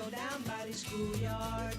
down by the schoolyard.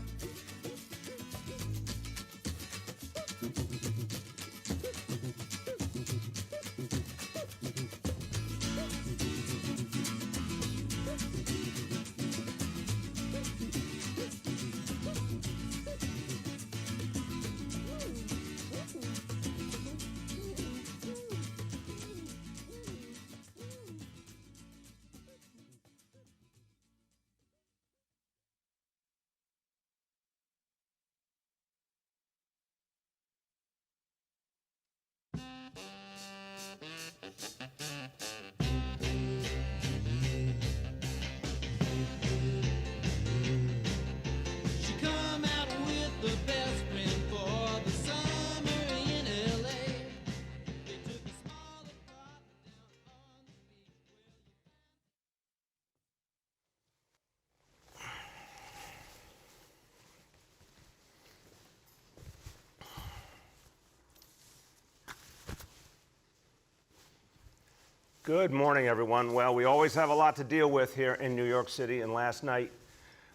Good morning, everyone. Well, we always have a lot to deal with here in New York City, and last night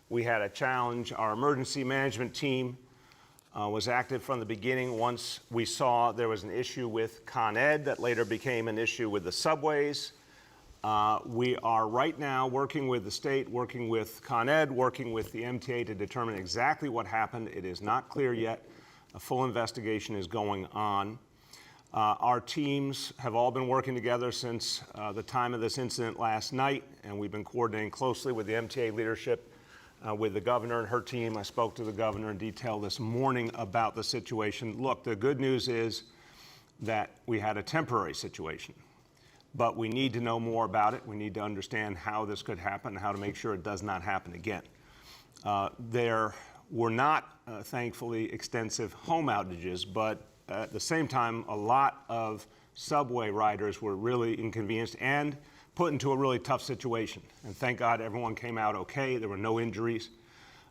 we had a challenge. Our emergency management team was active from the beginning. Once we saw there was an issue with Con Ed that later became an issue with the subways. We are right now working with the state, working with Con Ed, working with the MTA to determine exactly what happened. It is not clear yet. A full investigation is going on. Our teams have all been working together since the time of this incident last night, and we've been coordinating closely with the MTA leadership, with the governor and her team. I spoke to the governor in detail this morning about the situation. Look, the good news is that we had a temporary situation, but we need to know more about it. We need to understand how this could happen and how to make sure it does not happen again. There were not, thankfully, extensive home outages, but at the same time, a lot of subway riders were really inconvenienced and put into a really tough situation. And thank God everyone came out okay. There were no injuries.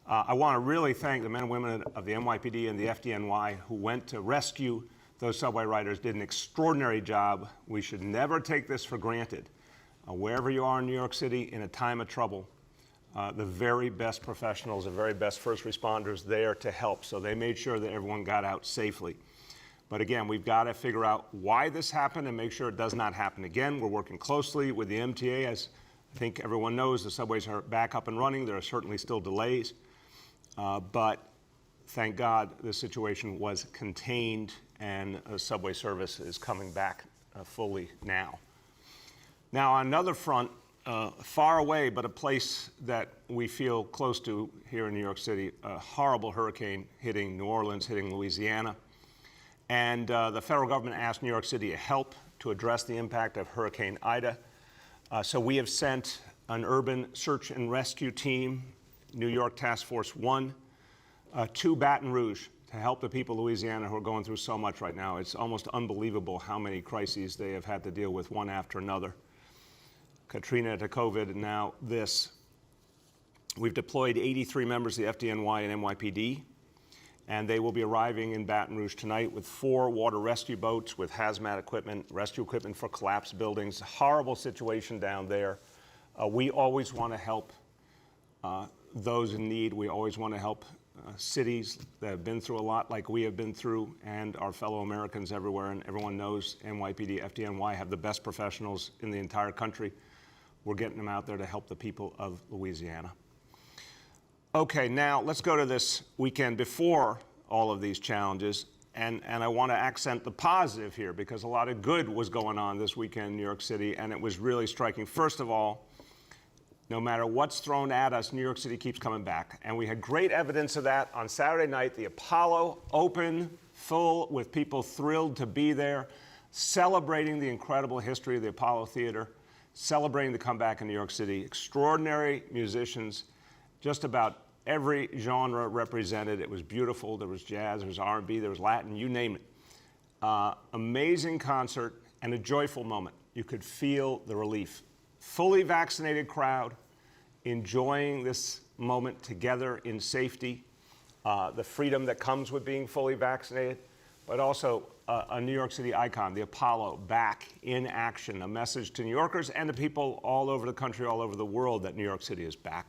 I want to really thank the men and women of the NYPD and the FDNY who went to rescue those subway riders, did an extraordinary job. We should never take this for granted. Wherever you are in New York City in a time of trouble, the very best professionals, the very best first responders there to help. So they made sure that everyone got out safely. But again, we've got to figure out why this happened and make sure it does not happen again. We're working closely with the MTA. As I think everyone knows, the subways are back up and running. There are certainly still delays. But thank God the situation was contained and subway service is coming back fully now. Now, on another front, far away, but a place that we feel close to here in New York City, a horrible hurricane hitting New Orleans, hitting Louisiana. And the federal government asked New York City to help to address the impact of Hurricane Ida. So we have sent an urban search and rescue team, New York Task Force 1, to Baton Rouge to help the people of Louisiana who are going through so much right now. It's almost unbelievable how many crises they have had to deal with one after another. Katrina to COVID and now this. We've deployed 83 members of the FDNY and NYPD. And they will be arriving in Baton Rouge tonight with 4 water rescue boats with hazmat equipment, rescue equipment for collapsed buildings. Horrible situation down there. We always want to help those in need. We always want to help cities that have been through a lot like we have been through, and our fellow Americans everywhere. And everyone knows NYPD, FDNY have the best professionals in the entire country. We're getting them out there to help the people of Louisiana. Okay, now let's go to this weekend before all of these challenges, and I want to accent the positive here because a lot of good was going on this weekend in New York City, and it was really striking. First of all, no matter what's thrown at us, New York City keeps coming back, and we had great evidence of that on Saturday night. The Apollo open, full, with people thrilled to be there, celebrating the incredible history of the Apollo Theater, celebrating the comeback in New York City. Extraordinary musicians. Just about every genre represented. It was beautiful. There was jazz, there was R&B, there was Latin, you name it. Amazing concert and a joyful moment. You could feel the relief. Fully vaccinated crowd enjoying this moment together in safety, the freedom that comes with being fully vaccinated, but also a New York City icon, the Apollo, back in action, a message to New Yorkers and to people all over the country, all over the world that New York City is back.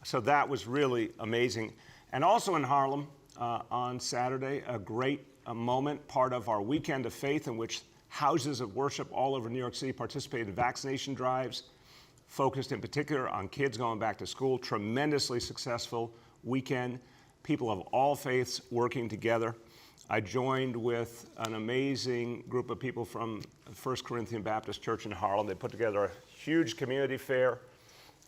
So that was really amazing. And also in Harlem on Saturday, a great moment, part of our Weekend of Faith, in which houses of worship all over New York City participated in vaccination drives, focused in particular on kids going back to school. Tremendously successful weekend. People of all faiths working together. I joined with an amazing group of people from First Corinthian Baptist Church in Harlem. They put together a huge community fair,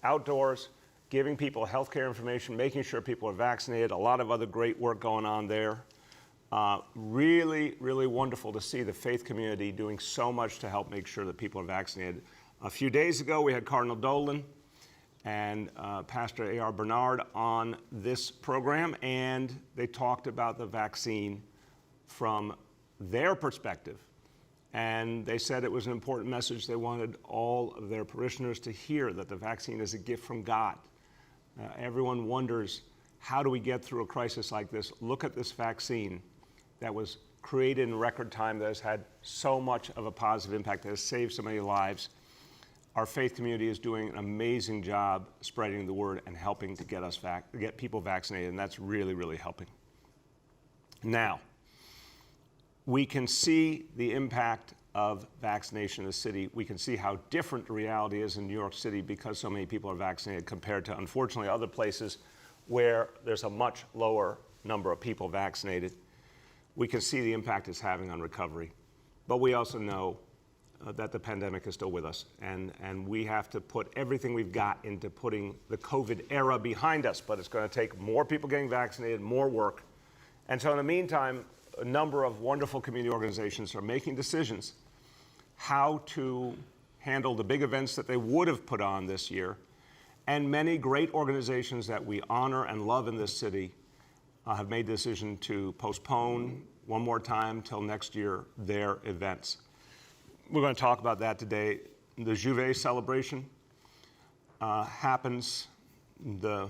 outdoors, giving people healthcare information, making sure people are vaccinated. A lot of other great work going on there. Really, really wonderful to see the faith community doing so much to help make sure that people are vaccinated. A few days ago, we had Cardinal Dolan and Pastor A.R. Bernard on this program, and they talked about the vaccine from their perspective. And they said it was an important message. They wanted all of their parishioners to hear that the vaccine is a gift from God. Everyone wonders, how do we get through a crisis like this? Look at this vaccine that was created in record time, that has had so much of a positive impact, that has saved so many lives. Our faith community is doing an amazing job spreading the word and helping to get people vaccinated, and that's really, really helping. Now, we can see the impact of vaccination in the city. We can see how different the reality is in New York City because so many people are vaccinated compared to, unfortunately, other places where there's a much lower number of people vaccinated. We can see the impact it's having on recovery. But we also know that the pandemic is still with us, and we have to put everything we've got into putting the COVID era behind us, but it's going to take more people getting vaccinated, more work. And so in the meantime, a number of wonderful community organizations are making decisions how to handle the big events that they would have put on this year. And many great organizations that we honor and love in this city have made the decision to postpone one more time till next year their events. We're going to talk about that today. The J'ouvert celebration happens the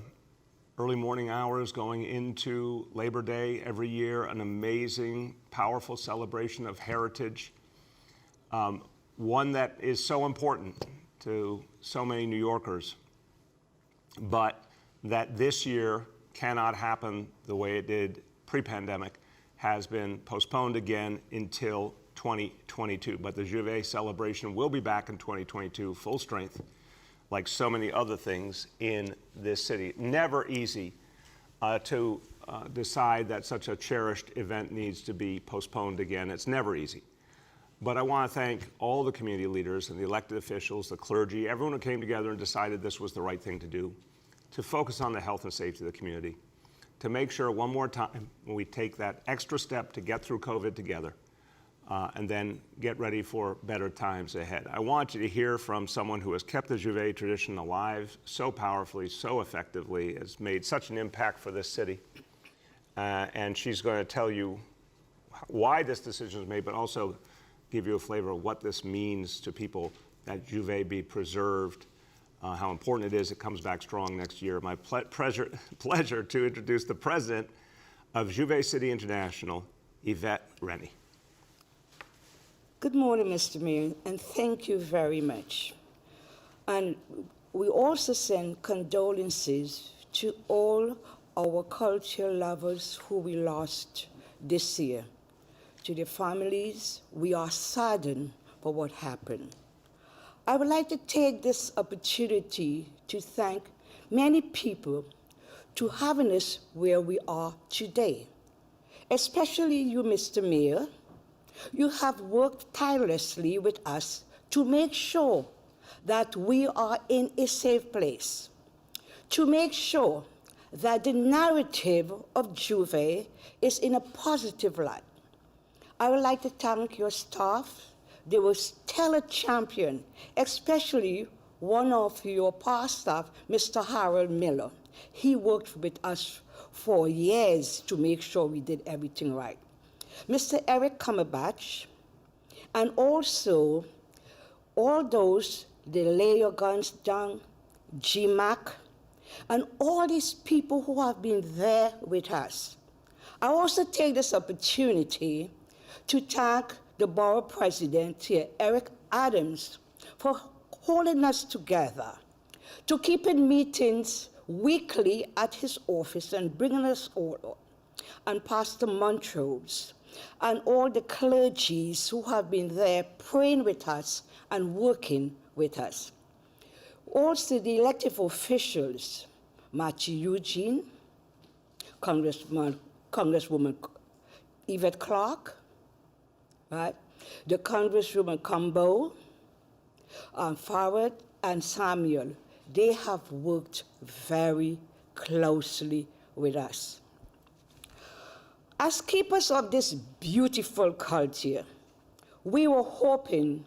early morning hours going into Labor Day every year, an amazing, powerful celebration of heritage, one that is so important to so many New Yorkers, but that this year cannot happen the way it did pre-pandemic, has been postponed again until 2022. But the J'ouvert celebration will be back in 2022, full strength, like so many other things in this city. Never easy to decide that such a cherished event needs to be postponed again. It's never easy. But I want to thank all the community leaders and the elected officials, the clergy, everyone who came together and decided this was the right thing to do, to focus on the health and safety of the community, to make sure one more time when we take that extra step to get through COVID together, and then get ready for better times ahead. I want you to hear from someone who has kept the J'ouvert tradition alive so powerfully, so effectively, has made such an impact for this city. And she's going to tell you why this decision was made, but also give you a flavor of what this means to people, that J'ouvert be preserved, how important it is it comes back strong next year. My pleasure to introduce the president of J'ouvert City International, Yvette Rennie. Good morning, Mr. Mayor, and thank you very much. And we also send condolences to all our culture lovers who we lost this year. To their families, we are saddened for what happened. I would like to take this opportunity to thank many people to having us where we are today, especially you, Mr. Mayor. You have worked tirelessly with us to make sure that we are in a safe place, to make sure that the narrative of J'ouvert is in a positive light. I would like to thank your staff. They were stellar champion, especially one of your past staff, Mr. Harold Miller. He worked with us for years to make sure we did everything right. Mr. Eric Cumberbatch, and also all those, the Lay Your Guns Down, GMAC, and all these people who have been there with us. I also take this opportunity to thank the borough president here, Eric Adams, for holding us together, to keeping meetings weekly at his office and bringing us all, and Pastor Montrose, and all the clergies who have been there praying with us and working with us. Also the elected officials, Matthew Eugene, Congresswoman Yvette Clarke, right? The Congresswoman Combo, Farad, and Samuel. They have worked very closely with us. As keepers of this beautiful culture, we were hoping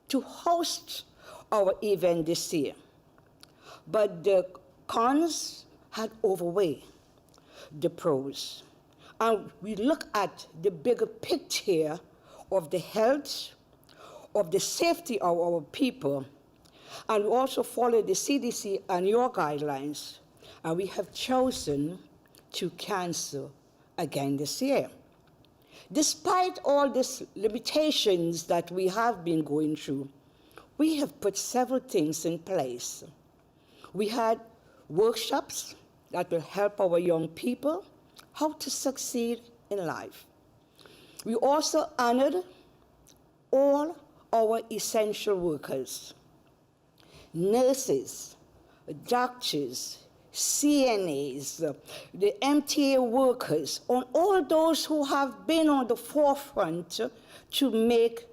to host our event this year, but the cons had overweighed the pros. And we look at the bigger picture of the health, of the safety of our people, and we also follow the CDC and your guidelines, and we have chosen to cancel again this year. Despite all these limitations that we have been going through, we have put several things in place. We had workshops that will help our young people how to succeed in life. We also honored all our essential workers, nurses, doctors, CNAs, the MTA workers, and all those who have been on the forefront to make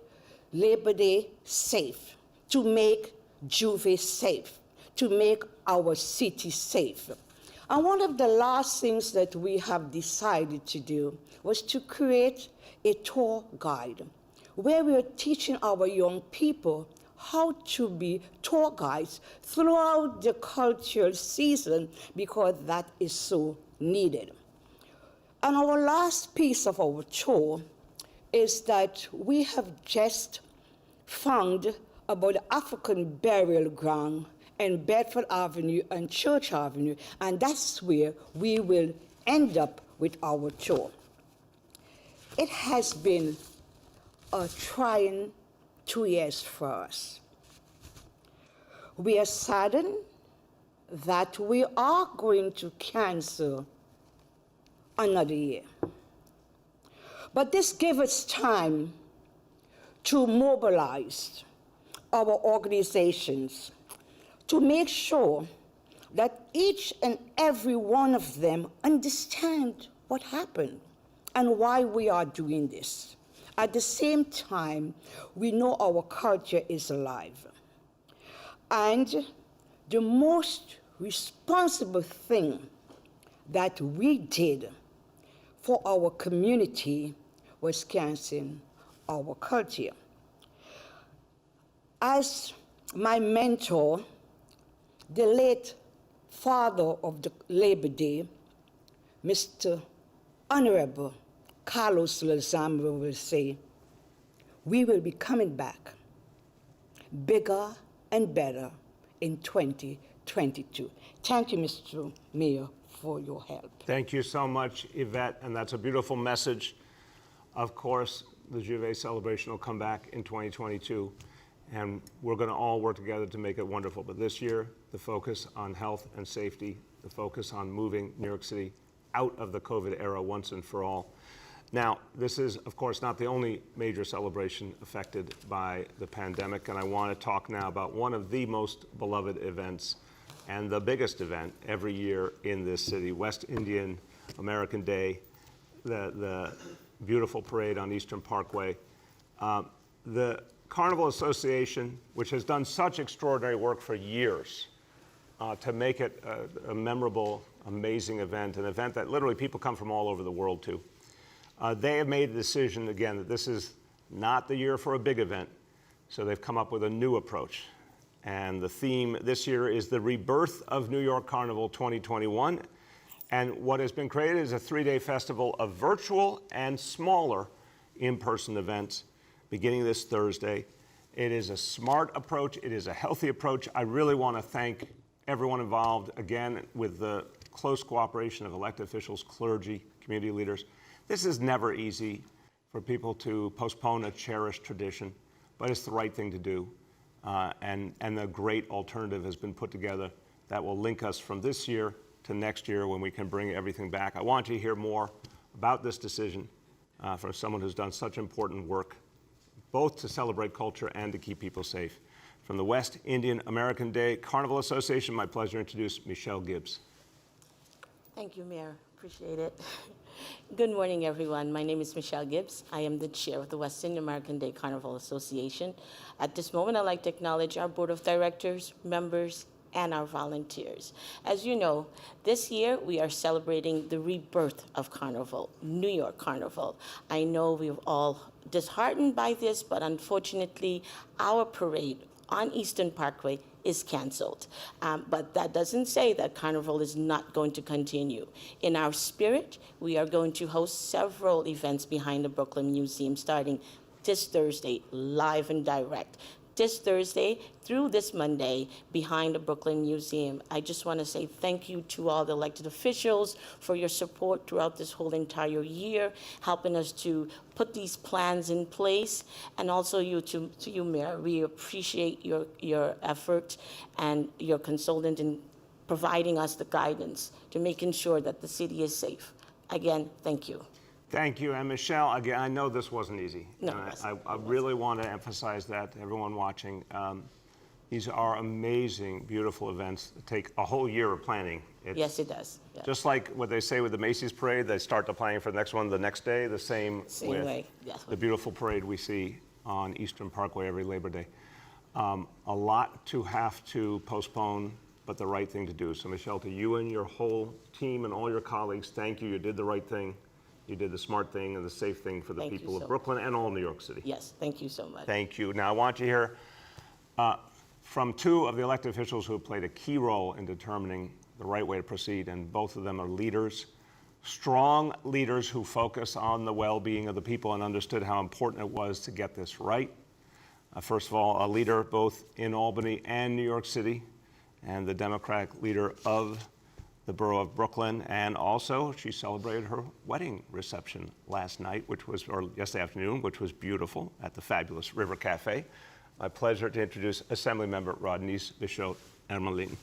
Labor Day safe, to make Juve safe, to make our city safe. And one of the last things that we have decided to do was to create a tour guide where we are teaching our young people how to be tour guides throughout the cultural season, because that is so needed. And our last piece of our tour is that we have just found about the African burial ground in Bedford Avenue and Church Avenue, and that's where we will end up with our tour. It has been a trying 2 years for us. We are saddened that we are going to cancel another year. But this gives us time to mobilize our organizations to make sure that each and every one of them understand what happened and why we are doing this. At the same time, we know our culture is alive. And the most responsible thing that we did for our community was canceling our culture. As my mentor, the late father of the Labor Day, Mr. Honorable Carlos Lozama will say, we will be coming back bigger and better in 2022. Thank you, Mr. Mayor, for your help. Thank you so much, Yvette, and that's a beautiful message. Of course, the Juve celebration will come back in 2022, and we're going to all work together to make it wonderful. But this year, the focus on health and safety, the focus on moving New York City out of the COVID era once and for all. Now, this is, of course, not the only major celebration affected by the pandemic, and I want to talk now about one of the most beloved events and the biggest event every year in this city, West Indian American Day, the beautiful parade on Eastern Parkway. The Carnival Association, which has done such extraordinary work for years to make it a memorable, amazing event, an event that literally people come from all over the world to. They have made the decision, again, that this is not the year for a big event, so they've come up with a new approach. And the theme this year is the rebirth of New York Carnival 2021. And what has been created is a 3-day festival of virtual and smaller in-person events beginning this Thursday. It is a smart approach. It is a healthy approach. I really want to thank everyone involved, again, with the close cooperation of elected officials, clergy, community leaders. This is never easy for people to postpone a cherished tradition, but it's the right thing to do. And a great alternative has been put together that will link us from this year to next year when we can bring everything back. I want you to hear more about this decision from someone who's done such important work, both to celebrate culture and to keep people safe. From the West Indian American Day Carnival Association, my pleasure to introduce Michelle Gibbs. Thank you, Mayor. Appreciate it. Good morning, everyone. My name is Michelle Gibbs. I am the chair of the West Indian American Day Carnival Association. At this moment, I'd like to acknowledge our board of directors, members, and our volunteers. As you know, this year we are celebrating the rebirth of Carnival, New York Carnival. I know we're all disheartened by this, but unfortunately, our parade on Eastern Parkway is canceled. But that doesn't say that Carnival is not going to continue. In our spirit, we are going to host several events behind the Brooklyn Museum starting this Thursday, live and direct. This Thursday through this Monday behind the Brooklyn Museum. I just want to say thank you to all the elected officials for your support throughout this whole entire year, helping us to put these plans in place, and also to you, Mayor. We appreciate your effort and your consultant in providing us the guidance to making sure that the city is safe. Again, thank you. Thank you. And Michelle, again, I know this wasn't easy. No, And I really want to emphasize that to everyone watching. These are amazing, beautiful events that take a whole year of planning. Yes, it does. Yeah. Just like what they say with the Macy's parade, they start the planning for the next one the next day, the same with way. Yes. the beautiful parade we see on Eastern Parkway every Labor Day. A lot to have to postpone, but the right thing to do. So Michelle, to you and your whole team and all your colleagues, thank you. You did the right thing. You did the smart thing and the safe thing for the Thank you people of so Brooklyn and all New York City. Yes, thank you so much. Thank you. Now I want you to hear from two of the elected officials who have played a key role in determining the right way to proceed, and both of them are leaders, strong leaders who focus on the well-being of the people and understood how important it was to get this right. First of all, a leader both in Albany and New York City, and the Democratic leader of the borough of Brooklyn, and also she celebrated her wedding reception last night, or yesterday afternoon, which was beautiful at the fabulous River Cafe. My pleasure to introduce Assemblymember Rodneyse Bichotte-Hermelin.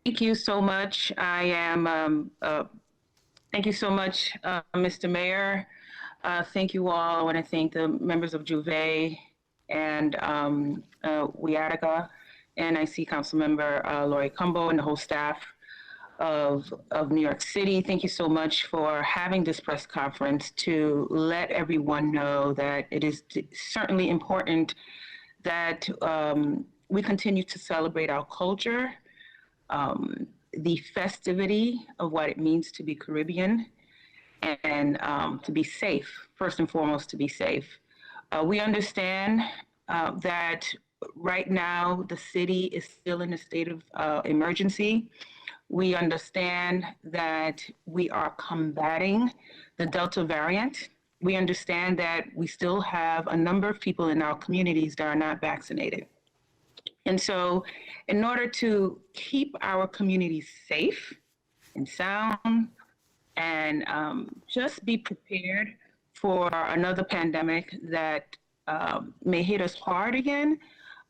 Thank you so much. Thank you so much, Mr. Mayor. Thank you all. I want to thank the members of Juve and Wiatica, and I see Councilmember Lori Cumbo and the whole staff of New York City. Thank you so much for having this press conference to let everyone know that it is certainly important that we continue to celebrate our culture, the festivity of what it means to be Caribbean, and to be safe, first and foremost, to be safe. We understand that right now the city is still in a state of emergency. We understand that we are combating the Delta variant. We understand that we still have a number of people in our communities that are not vaccinated. And so in order to keep our communities safe and sound and just be prepared for another pandemic that may hit us hard again,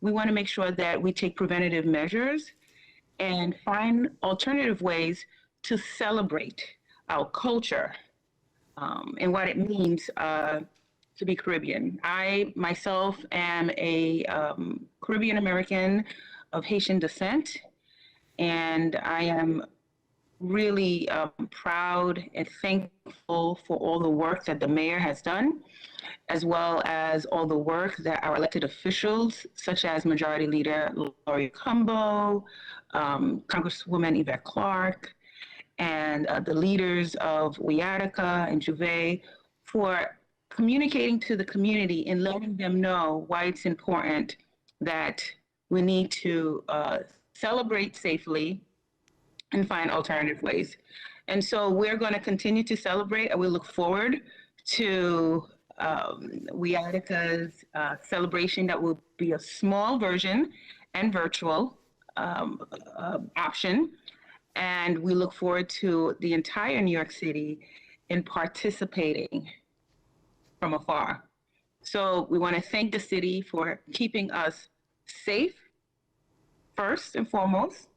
we want to make sure that we take preventative measures and find alternative ways to celebrate our culture and what it means to be Caribbean. I myself am a Caribbean American of Haitian descent, and I am really proud and thankful for all the work that the mayor has done, as well as all the work that our elected officials, such as Majority Leader Lori Cumbo, Congresswoman Yvette Clarke, and the leaders of Wiatica and Juve, for communicating to the community and letting them know why it's important that we need to celebrate safely and find alternative ways. And so we're going to continue to celebrate, and we look forward to Wiatica's celebration that will be a small version and virtual option. And we look forward to the entire New York City in participating from afar. So we want to thank the city for keeping us safe, first and foremost,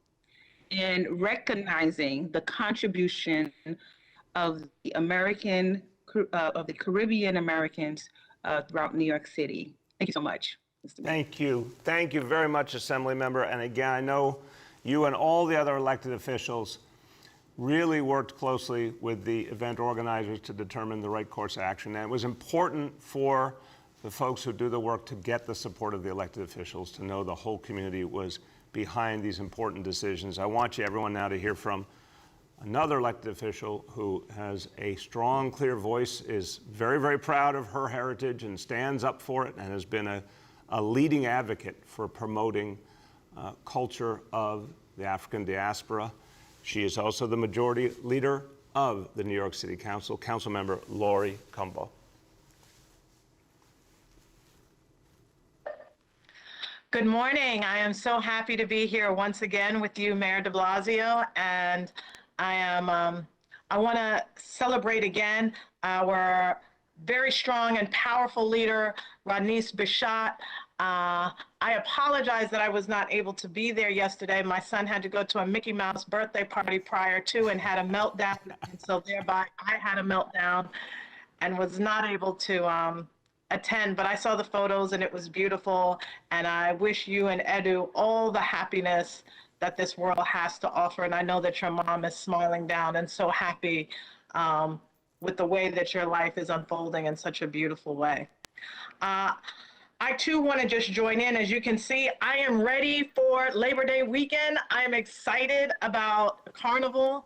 and recognizing the contribution of the of the Caribbean Americans throughout New York City. Thank you so much, Mr. Mayor. Thank you. Thank you very much, Assembly Member. And again, I know you and all the other elected officials really worked closely with the event organizers to determine the right course of action. And it was important for the folks who do the work to get the support of the elected officials, to know the whole community was behind these important decisions. I want everyone now to hear from another elected official who has a strong, clear voice, is very, very proud of her heritage and stands up for it, and has been a leading advocate for promoting culture of the African diaspora. She is also the majority leader of the New York City Council, Councilmember Lori Cumbo. Good morning. I am so happy to be here once again with you, Mayor de Blasio, and I want to celebrate again our very strong and powerful leader, Rodneyce Bichat. I apologize that I was not able to be there yesterday. My son had to go to a Mickey Mouse birthday party prior to and had a meltdown, and so thereby I had a meltdown and was not able to attend, but I saw the photos and it was beautiful, and I wish you and Edu all the happiness that this world has to offer. And I know that your mom is smiling down and so happy with the way that your life is unfolding in such a beautiful way. I too want to just join in. As you can see, I am ready for Labor Day weekend. I am excited about Carnival.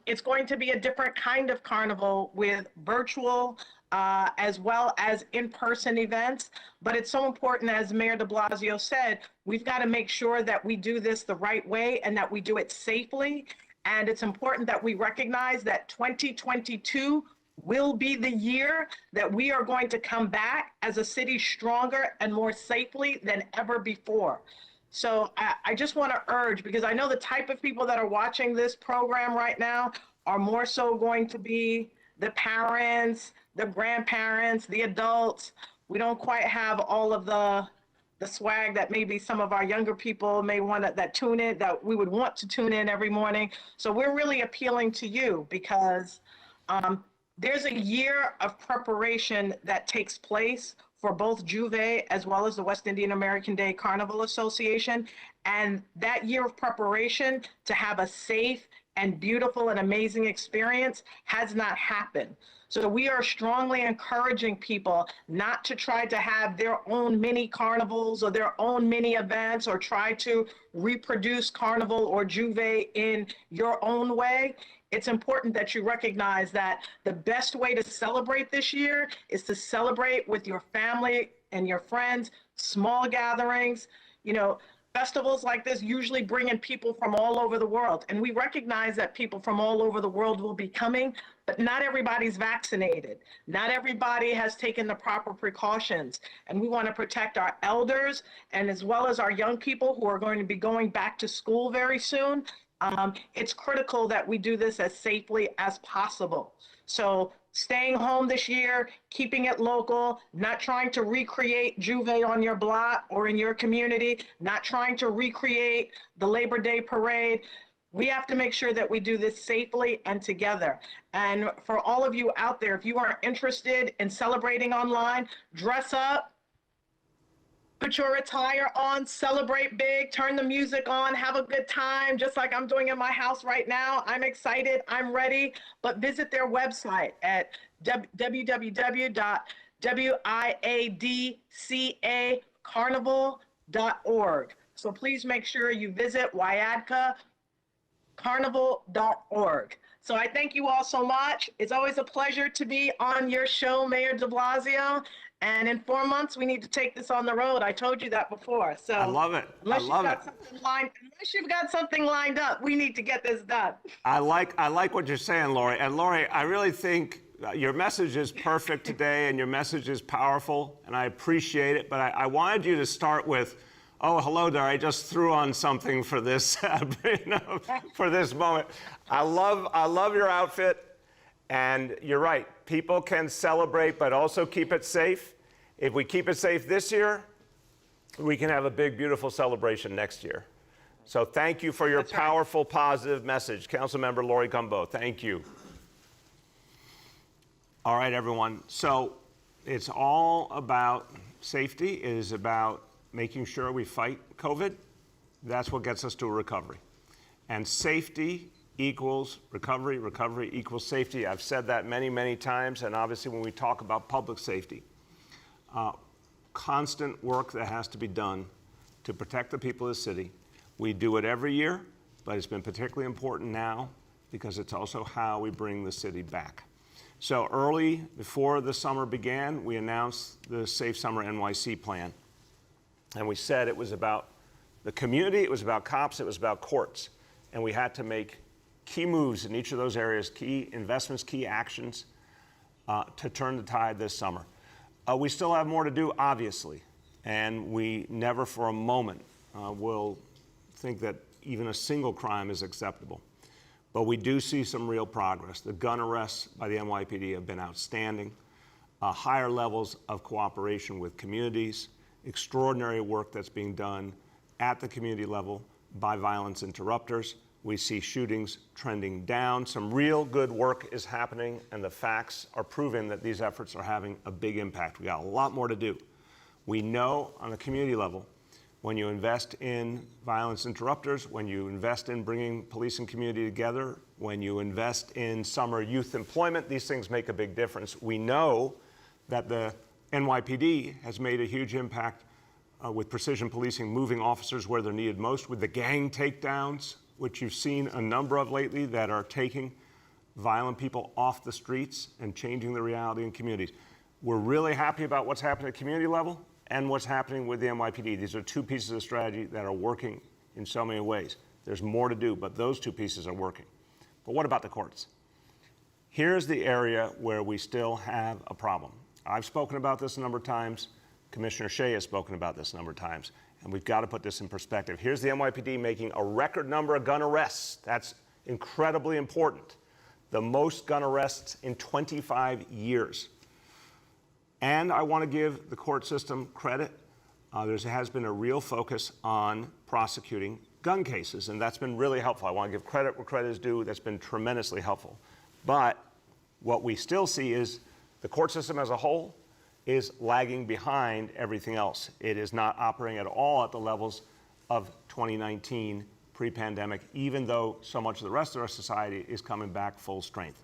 It's going to be a different kind of carnival with virtual as well as in-person events. But it's so important, as Mayor de Blasio said, we've got to make sure that we do this the right way and that we do it safely. And it's important that we recognize that 2022 will be the year that we are going to come back as a city stronger and more safely than ever before. So I just want to urge, because I know the type of people that are watching this program right now are more so going to be the parents, the grandparents, the adults. We don't quite have all of the swag that maybe some of our younger people may want to, that tune in, that we would want to tune in every morning. So we're really appealing to you because there's a year of preparation that takes place for both Juve as well as the West Indian American Day Carnival Association. And that year of preparation to have a safe and beautiful and amazing experience has not happened. So we are strongly encouraging people not to try to have their own mini carnivals or their own mini events or try to reproduce Carnival or Juve in your own way. It's important that you recognize that the best way to celebrate this year is to celebrate with your family and your friends, small gatherings. You know, festivals like this usually bring in people from all over the world. And we recognize that people from all over the world will be coming, but not everybody's vaccinated. Not everybody has taken the proper precautions. And we want to protect our elders and as well as our young people who are going to be going back to school very soon. It's critical that we do this as safely as possible. So staying home this year, keeping it local, not trying to recreate Juve on your block or in your community, not trying to recreate the Labor Day parade. We have to make sure that we do this safely and together. And for all of you out there, if you are interested in celebrating online, dress up, put your attire on, celebrate big, turn the music on, have a good time, just like I'm doing in my house right now. I'm excited, I'm ready, but visit their website at www.wiadcacarnival.org. So please make sure you visit wiadcacarnival.org. So I thank you all so much. It's always a pleasure to be on your show, Mayor de Blasio. And in 4 months, we need to take this on the road. I told you that before. So I love it. Unless you've got something lined up, we need to get this done. I like what you're saying, Lori. And Lori, I really think your message is perfect today and your message is powerful and I appreciate it. But I wanted you to start with, oh, hello there. I just threw on something for this, for this moment. I love your outfit. And you're right, people can celebrate, but also keep it safe. if we keep it safe this year, we can have a big, beautiful celebration next year. So thank you for your That's right. powerful, positive message. Councilmember Lori Gumbo, thank you. All right, everyone. So it's all about safety. It is about making sure we fight COVID. That's what gets us to a recovery. And safety equals recovery, recovery equals safety. I've said that many, many times, and obviously when we talk about public safety, constant work that has to be done to protect the people of the city. We do it every year, but it's been particularly important now because it's also how we bring the city back. So early, before the summer began, we announced the Safe Summer NYC plan. And we said it was about the community, it was about cops, it was about courts. And we had to make key moves in each of those areas, key investments, key actions to turn the tide this summer. We still have more to do, obviously, and we never for a moment will think that even a single crime is acceptable. But we do see some real progress. The gun arrests by the NYPD have been outstanding. Higher levels of cooperation with communities, extraordinary work that's being done at the community level by violence interrupters. We see shootings trending down. Some real good work is happening, and the facts are proving that these efforts are having a big impact. We got a lot more to do. We know on the community level, when you invest in violence interrupters, when you invest in bringing police and community together, when you invest in summer youth employment, these things make a big difference. We know that the NYPD has made a huge impact with precision policing, moving officers where they're needed most, with the gang takedowns, which you've seen a number of lately that are taking violent people off the streets and changing the reality in communities. We're really happy about what's happening at the community level and what's happening with the NYPD. These are two pieces of strategy that are working in so many ways. There's more to do, but those two pieces are working. But what about the courts? Here's the area where we still have a problem. I've spoken about this a number of times. Commissioner Shea has spoken about this a number of times, and we've got to put this in perspective. Here's the NYPD making a record number of gun arrests. That's incredibly important. The most gun arrests in 25 years. And I want to give the court system credit. There has been a real focus on prosecuting gun cases, and that's been really helpful. I want to give credit where credit is due. That's been tremendously helpful. But what we still see is the court system as a whole is lagging behind everything else. It is not operating at all at the levels of 2019 pre-pandemic, even though so much of the rest of our society is coming back full strength.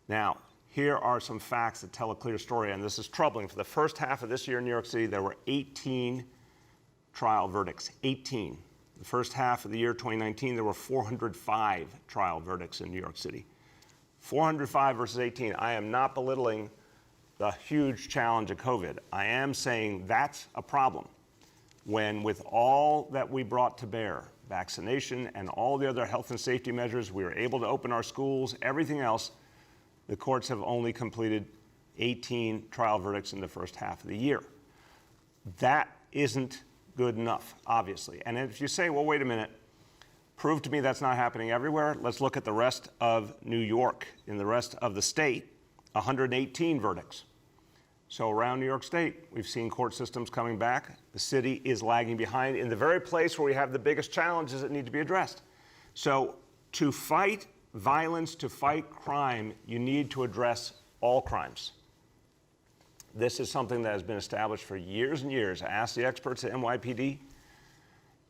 Now, here are some facts that tell a clear story, and this is troubling. For the first half of this year in New York City, there were 18 trial verdicts, 18. The first half of the year 2019, there were 405 trial verdicts in New York City. 405 versus 18. I am not belittling the huge challenge of COVID. I am saying that's a problem when, with all that we brought to bear, vaccination and all the other health and safety measures, we were able to open our schools, everything else, the courts have only completed 18 trial verdicts in the first half of the year. That isn't good enough, obviously. And if you say, well, wait a minute, prove to me that's not happening everywhere, let's look at the rest of New York. In the rest of the state, 118 verdicts. So around New York State, we've seen court systems coming back. The city is lagging behind in the very place where we have the biggest challenges that need to be addressed. So to fight violence, to fight crime, you need to address all crimes. This is something that has been established for years and years. Ask the experts at NYPD.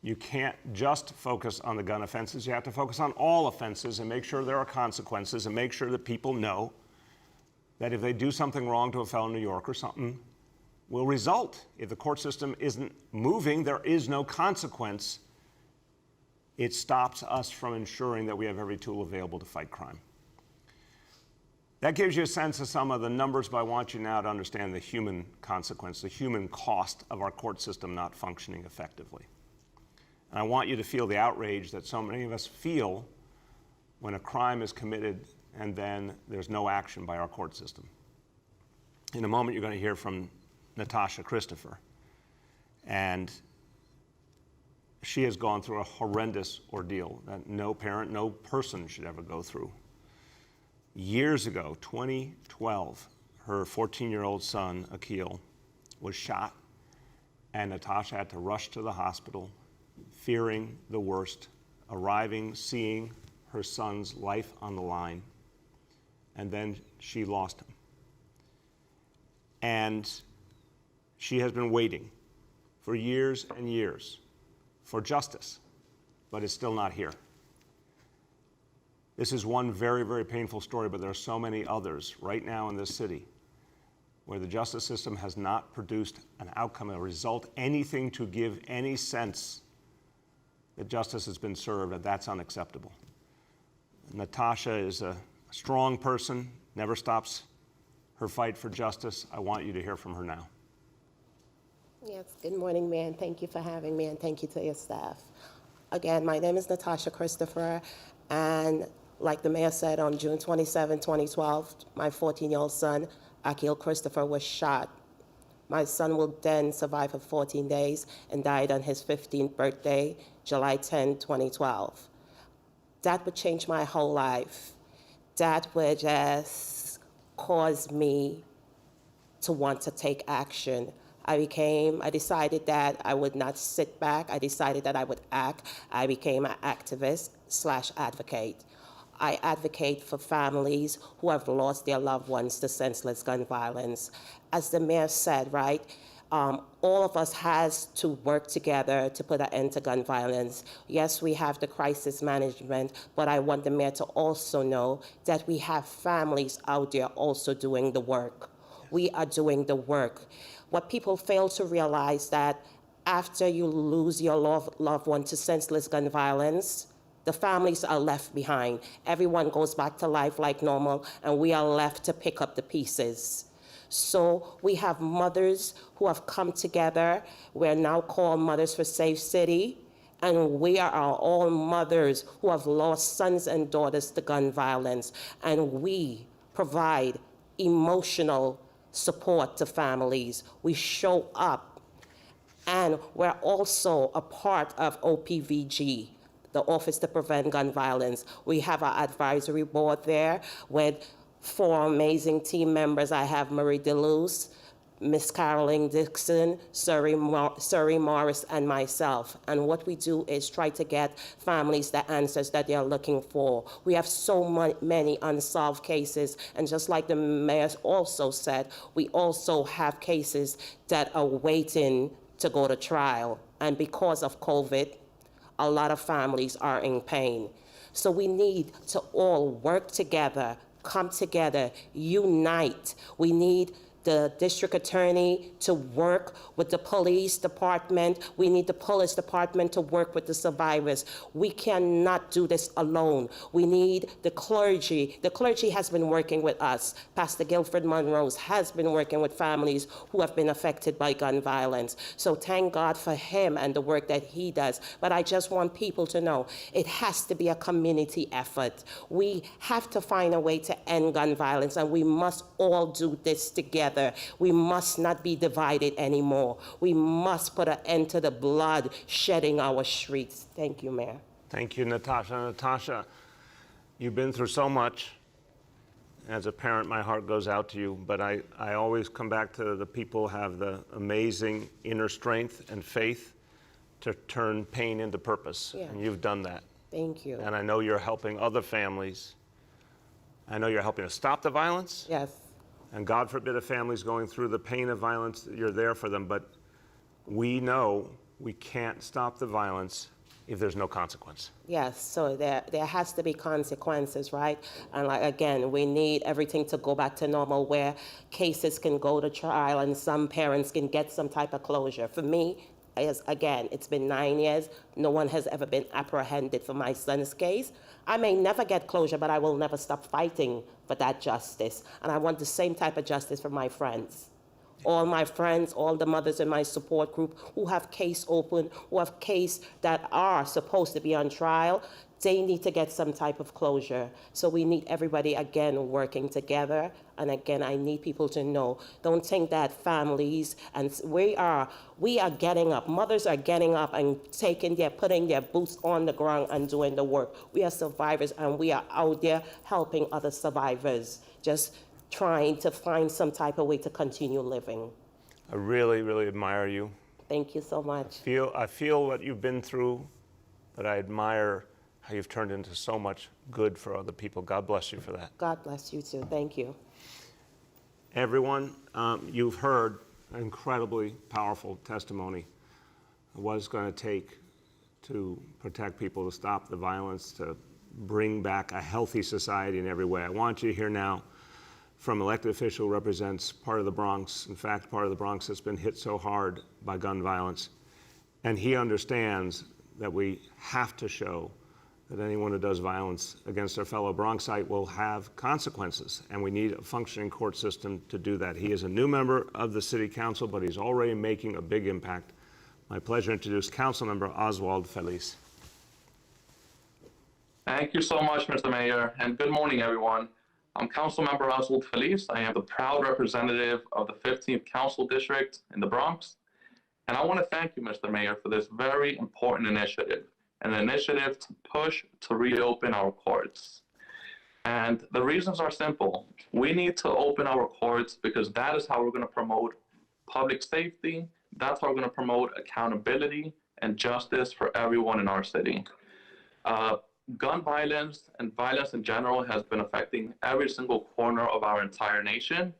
You can't just focus on the gun offenses. You have to focus on all offenses and make sure there are consequences and make sure that people know that if they do something wrong to a fellow New Yorker, something will result. If the court system isn't moving, there is no consequence. It stops us from ensuring that we have every tool available to fight crime. That gives you a sense of some of the numbers, but I want you now to understand the human consequence, the human cost of our court system not functioning effectively. And I want you to feel the outrage that so many of us feel when a crime is committed and then there's no action by our court system. In a moment, you're going to hear from Natasha Christopher. And she has gone through a horrendous ordeal that no parent, no person should ever go through. Years ago, 2012, her 14-year-old son, Akil, was shot, and Natasha had to rush to the hospital, fearing the worst, arriving, seeing her son's life on the line, and then she lost him. And she has been waiting for years and years for justice, but it's still not here. This is one very, very painful story, but there are so many others right now in this city where the justice system has not produced an outcome, a result, anything to give any sense that justice has been served, and that's unacceptable. Natasha is a strong person, never stops her fight for justice. I want you to hear from her now. Yes, good morning, Mayor, and thank you for having me, and thank you to your staff. Again, my name is Natasha Christopher, and like the mayor said, on June 27, 2012, my 14-year-old son, Akil Christopher, was shot. My son will then survive for 14 days and died on his 15th birthday, July 10, 2012. That would change my whole life. That would just cause me to want to take action. I decided that I would not sit back. I decided that I would act. I became an activist/advocate. I advocate for families who have lost their loved ones to senseless gun violence. As the mayor said, right, all of us has to work together to put an end to gun violence. Yes, we have the crisis management, but I want the mayor to also know that we have families out there also doing the work. We are doing the work. What people fail to realize that after you lose your loved one to senseless gun violence, the families are left behind. Everyone goes back to life like normal, and we are left to pick up the pieces. So we have mothers who have come together. We're now called Mothers for Safe City, and we are all mothers who have lost sons and daughters to gun violence, and we provide emotional support to families. We show up, and we're also a part of OPVG, the Office to Prevent Gun Violence. We have our advisory board there with 4 amazing team members. I have Marie DeLuz, Miss Caroline Dixon, Surrey Morris, and myself. And what we do is try to get families the answers that they're looking for. We have so many unsolved cases, and just like the mayor also said, we also have cases that are waiting to go to trial. And because of COVID, a lot of families are in pain. So we need to all work together, come together, unite. We need the district attorney to work with the police department. We need the police department to work with the survivors. We cannot do this alone. We need the clergy. The clergy has been working with us. Pastor Guilford Monrose has been working with families who have been affected by gun violence. So thank God for him and the work that he does. But I just want people to know it has to be a community effort. We have to find a way to end gun violence, and we must all do this together. We must not be divided anymore. We must put an end to the blood shedding our streets. Thank you, Mayor. Thank you, Natasha. Natasha, you've been through so much. As a parent, my heart goes out to you, but I always come back to the people who have the amazing inner strength and faith to turn pain into purpose, Yeah. and you've done that. Thank you. And I know you're helping other families. I know you're helping to stop the violence. Yes. And God forbid a family's going through the pain of violence, you're there for them. But we know we can't stop the violence if there's no consequence. Yes, so there has to be consequences, right? And like, again, we need everything to go back to normal where cases can go to trial and some parents can get some type of closure. For me, again, it's been 9 years. No one has ever been apprehended for my son's case. I may never get closure, but I will never stop fighting for that justice. And I want the same type of justice for my friends. All my friends, all the mothers in my support group who have case open, who have case that are supposed to be on trial, they need to get some type of closure. So we need everybody, again, working together. And again, I need people to know, don't think that families, and we are getting up. Mothers are getting up and putting their boots on the ground and doing the work. We are survivors, and we are out there helping other survivors, just trying to find some type of way to continue living. I really, really admire you. Thank you so much. I feel what you've been through, but I admire how you've turned into so much good for other people. God bless you for that. God bless you too. Thank you. Everyone, you've heard an incredibly powerful testimony of what it's going to take to protect people, to stop the violence, to bring back a healthy society in every way. I want you to hear now from elected official who represents part of the Bronx, in fact, part of the Bronx that's been hit so hard by gun violence. And he understands that we have to show that anyone who does violence against their fellow Bronxite will have consequences, and we need a functioning court system to do that. He is a new member of the City Council, but he's already making a big impact. My pleasure to introduce Councilmember Oswald Feliz. Thank you so much, Mr. Mayor, and good morning, everyone. I'm Councilmember Oswald Feliz. I am the proud representative of the 15th Council District in the Bronx, and I want to thank you, Mr. Mayor, for this very important initiative. An initiative to push to reopen our courts. And the reasons are simple. We need to open our courts because that is how we're going to promote public safety. That's how we're going to promote accountability and justice for everyone in our city. Gun violence and violence in general has been affecting every single corner of our entire nation.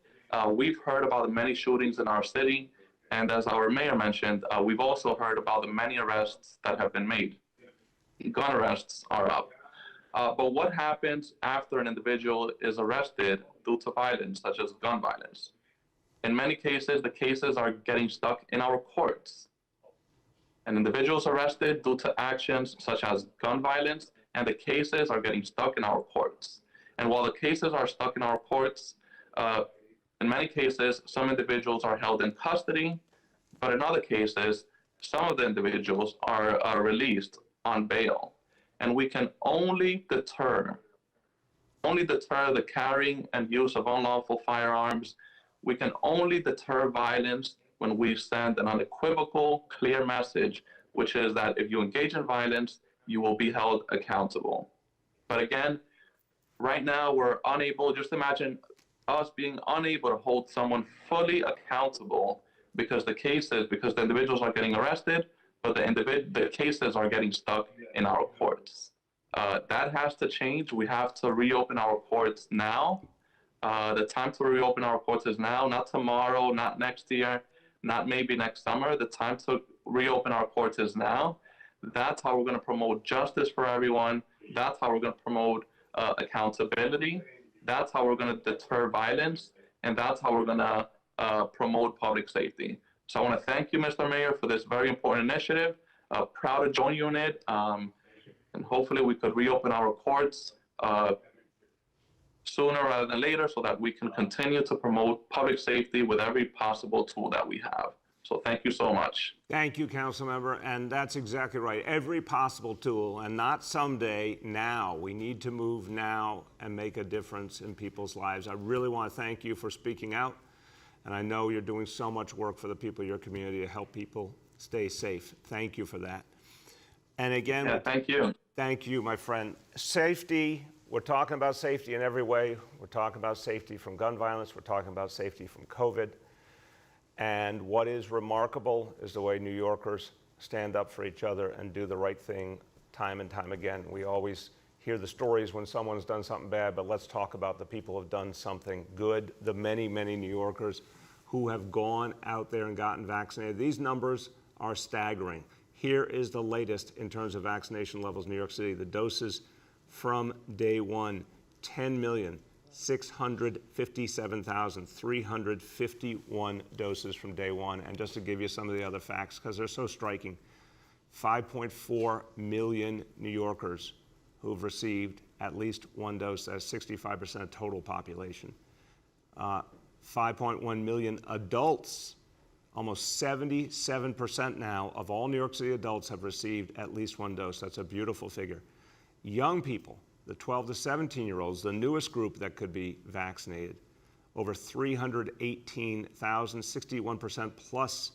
We've heard about the many shootings in our city. And as our mayor mentioned, we've also heard about the many arrests that have been made. Gun arrests are up. But what happens after an individual is arrested due to violence, such as gun violence? In many cases, the cases are getting stuck in our courts. An individual is arrested due to actions such as gun violence, and the cases are getting stuck in our courts. And while the cases are stuck in our courts, in many cases, some individuals are held in custody, but in other cases, some of the individuals are released on bail. And we can only deter the carrying and use of unlawful firearms. We can only deter violence when we send an unequivocal, clear message, which is that if you engage in violence, you will be held accountable. But again, right now we're unable, just imagine us being unable to hold someone fully accountable because the individuals are getting arrested, but the cases are getting stuck in our courts. That has to change. We have to reopen our courts now. The time to reopen our courts is now, not tomorrow, not next year, not maybe next summer. The time to reopen our courts is now. That's how we're going to promote justice for everyone. That's how we're going to promote accountability. That's how we're going to deter violence. And that's how we're going to promote public safety. So I want to thank you, Mr. Mayor, for this very important initiative. Proud to join you in it. And hopefully we could reopen our courts sooner rather than later so that we can continue to promote public safety with every possible tool that we have. So thank you so much. Thank you, Councilmember, and that's exactly right. Every possible tool, and not someday, now. We need to move now and make a difference in people's lives. I really want to thank you for speaking out. And I know you're doing so much work for the people of your community to help people stay safe. Thank you for that. And again, yeah, thank you. Thank you, my friend. Safety, we're talking about safety in every way. We're talking about safety from gun violence. We're talking about safety from COVID. And what is remarkable is the way New Yorkers stand up for each other and do the right thing time and time again. We always hear the stories when someone's done something bad, but let's talk about the people who have done something good, the many, many New Yorkers who have gone out there and gotten vaccinated. These numbers are staggering. Here is the latest in terms of vaccination levels in New York City. The doses from day one, 10,657,351 doses from day one. And just to give you some of the other facts, because they're so striking, 5.4 million New Yorkers who've received at least one dose. That's 65% of total population. 5.1 million adults, almost 77% now of all New York City adults have received at least one dose. That's a beautiful figure. Young people, the 12 to 17-year-olds, the newest group that could be vaccinated, over 318,000, 61% plus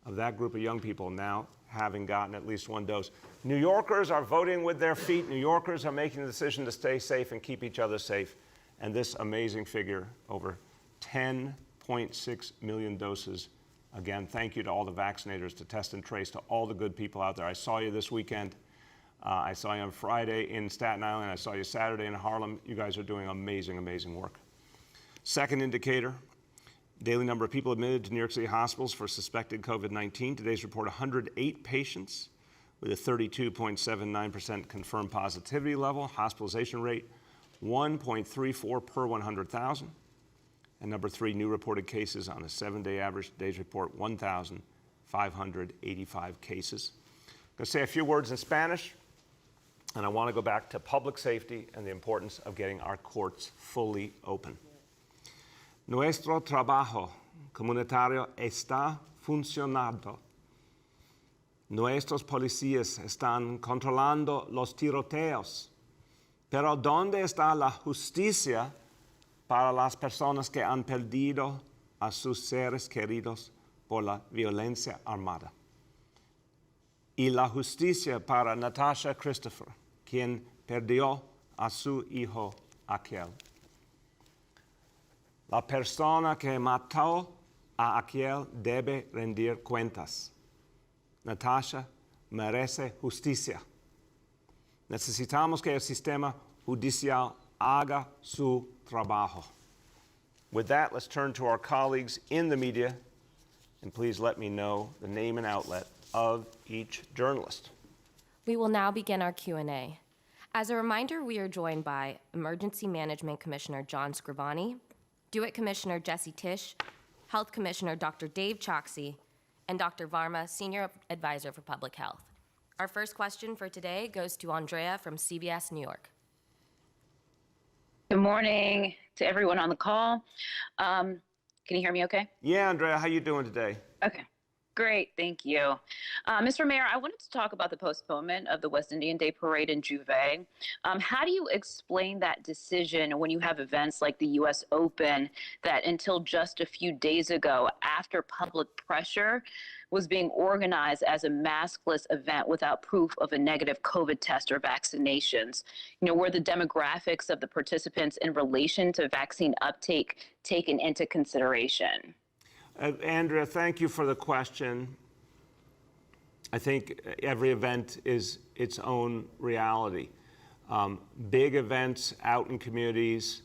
of that group of young people now having gotten at least one dose. New Yorkers are voting with their feet. New Yorkers are making the decision to stay safe and keep each other safe. And this amazing figure, over 10.6 million doses Again, thank you to all the vaccinators, to Test and Trace, to all the good people out there. I saw you this weekend. I saw you on Friday in Staten Island. I saw you Saturday in Harlem. You guys are doing amazing, amazing work. Second indicator, daily number of people admitted to New York City hospitals for suspected COVID-19. Today's report, 108 patients with a 32.79% confirmed positivity level. Hospitalization rate, 1.34 per 100,000. And number 3, new reported cases on a 7-day average. Today's report, 1,585 cases. I'm going to say a few words in Spanish, and I want to go back to public safety and the importance of getting our courts fully open. Nuestro trabajo comunitario está funcionando. Nuestros policías están controlando los tiroteos. Pero ¿dónde está la justicia para las personas que han perdido a sus seres queridos por la violencia armada? Y la justicia para Natasha Christopher, quien perdió a su hijo aquel. La persona que mató a aquel debe rendir cuentas. Natasha merece justicia. Necesitamos que el sistema judicial haga su trabajo. With that, let's turn to our colleagues in the media, and please let me know the name and outlet of each journalist. We will now begin our Q&A. As a reminder, we are joined by Emergency Management Commissioner John Scrivani, DeWitt Commissioner Jesse Tisch, Health Commissioner Dr. Dave Choksi, and Dr. Varma, Senior Advisor for Public Health. Our first question for today goes to Andrea from CBS New York. Good morning to everyone on the call. Can you hear me okay? Yeah, Andrea, how you doing today? Okay, great, thank you. Mr. Mayor, I wanted to talk about the postponement of the West Indian Day Parade in Juve. How do you explain that decision when you have events like the U.S. Open that until just a few days ago, after public pressure, was being organized as a maskless event without proof of a negative COVID test or vaccinations? You know, were the demographics of the participants in relation to vaccine uptake taken into consideration? Andrea, thank you for the question. I think every event is its own reality. Big events out in communities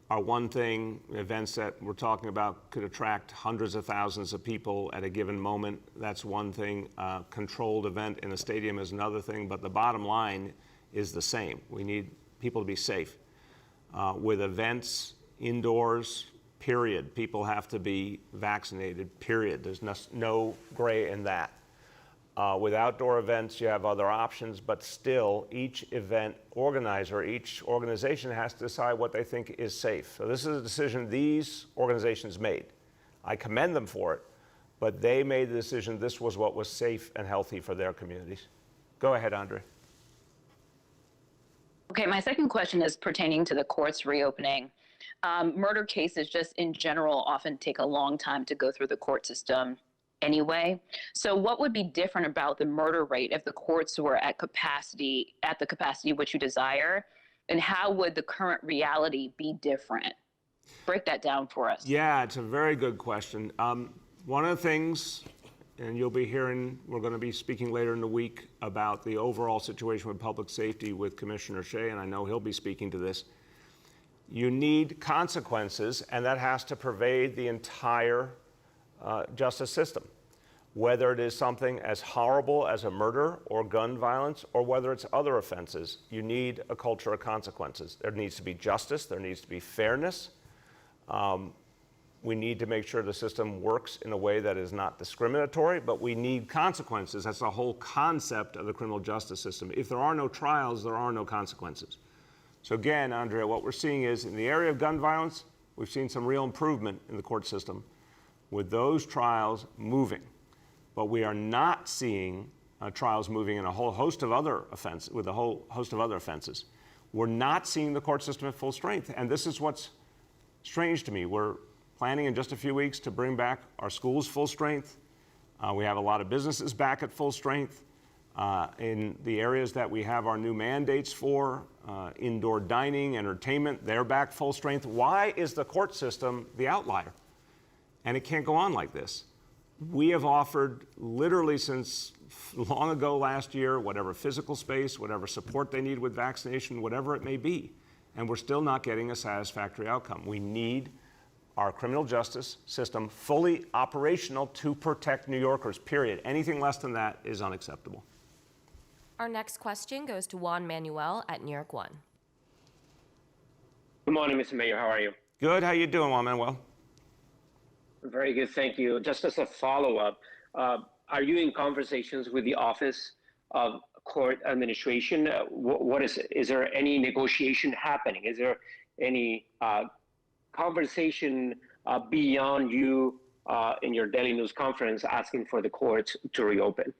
are one thing. Events that we're talking about could attract hundreds of thousands of people at a given moment. That's one thing. Controlled event in a stadium is another thing. But the bottom line is the same. We need people to be safe. With events indoors, period. People have to be vaccinated, period. There's no gray in that. With outdoor events, you have other options, but still, each event organizer, each organization has to decide what they think is safe. So this is a decision these organizations made. I commend them for it, but they made the decision this was what was safe and healthy for their communities. Go ahead, Andre. Okay, my second question is pertaining to the courts reopening. Murder cases just in general often take a long time to go through the court system anyway. So what would be different about the murder rate if the courts were at the capacity which you desire? And how would the current reality be different? Break that down for us. Yeah, it's a very good question. One of the things, and you'll be hearing, we're going to be speaking later in the week about the overall situation with public safety with Commissioner Shea, and I know he'll be speaking to this. You need consequences, and that has to pervade the entire justice system, whether it is something as horrible as a murder or gun violence, or whether it's other offenses. You need a culture of consequences. There needs to be justice. There needs to be fairness. We need to make sure the system works in a way that is not discriminatory, but we need consequences. That's the whole concept of the criminal justice system. If there are no trials, there are no consequences. So again, Andrea, what we're seeing is in the area of gun violence, we've seen some real improvement in the court system with those trials moving. But we are not seeing trials moving in a whole host of other offenses, with a whole host of other offenses. We're not seeing the court system at full strength. And this is what's strange to me. We're planning in just a few weeks to bring back our schools full strength. We have a lot of businesses back at full strength. In the areas that we have our new mandates for, indoor dining, entertainment, they're back full strength. Why is the court system the outlier? And it can't go on like this. We have offered literally since long ago last year, whatever physical space, whatever support they need with vaccination, whatever it may be, and we're still not getting a satisfactory outcome. We need our criminal justice system fully operational to protect New Yorkers, period. Anything less than that is unacceptable. Our next question goes to Juan Manuel at New York One. Good morning, Mr. Mayor. How are you? Good. How you doing, Juan Manuel? Very good, thank you. Just as a follow-up, are you in conversations with the Office of Court Administration? Is there any negotiation happening? Is there any conversation beyond you in your Daily News conference asking for the courts to reopen?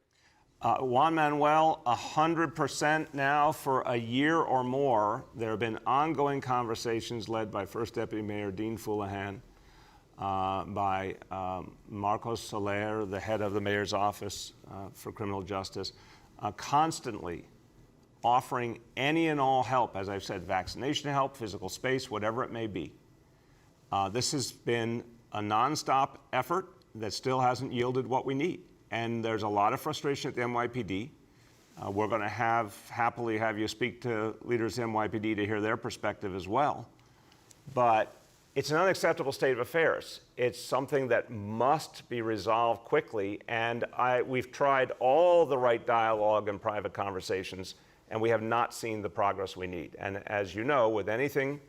Juan Manuel, 100% now for a year or more. There have been ongoing conversations led by First Deputy Mayor Dean Fullahan, by Marcos Soler, the head of the mayor's office for criminal justice, constantly offering any and all help, as I've said, vaccination help, physical space, whatever it may be. This has been a nonstop effort that still hasn't yielded what we need. And there's a lot of frustration at the NYPD. We're going to happily have you speak to leaders of the NYPD to hear their perspective as well. But it's an unacceptable state of affairs. It's something that must be resolved quickly, and we've tried all the right dialogue and private conversations, and we have not seen the progress we need. And as you know, with anything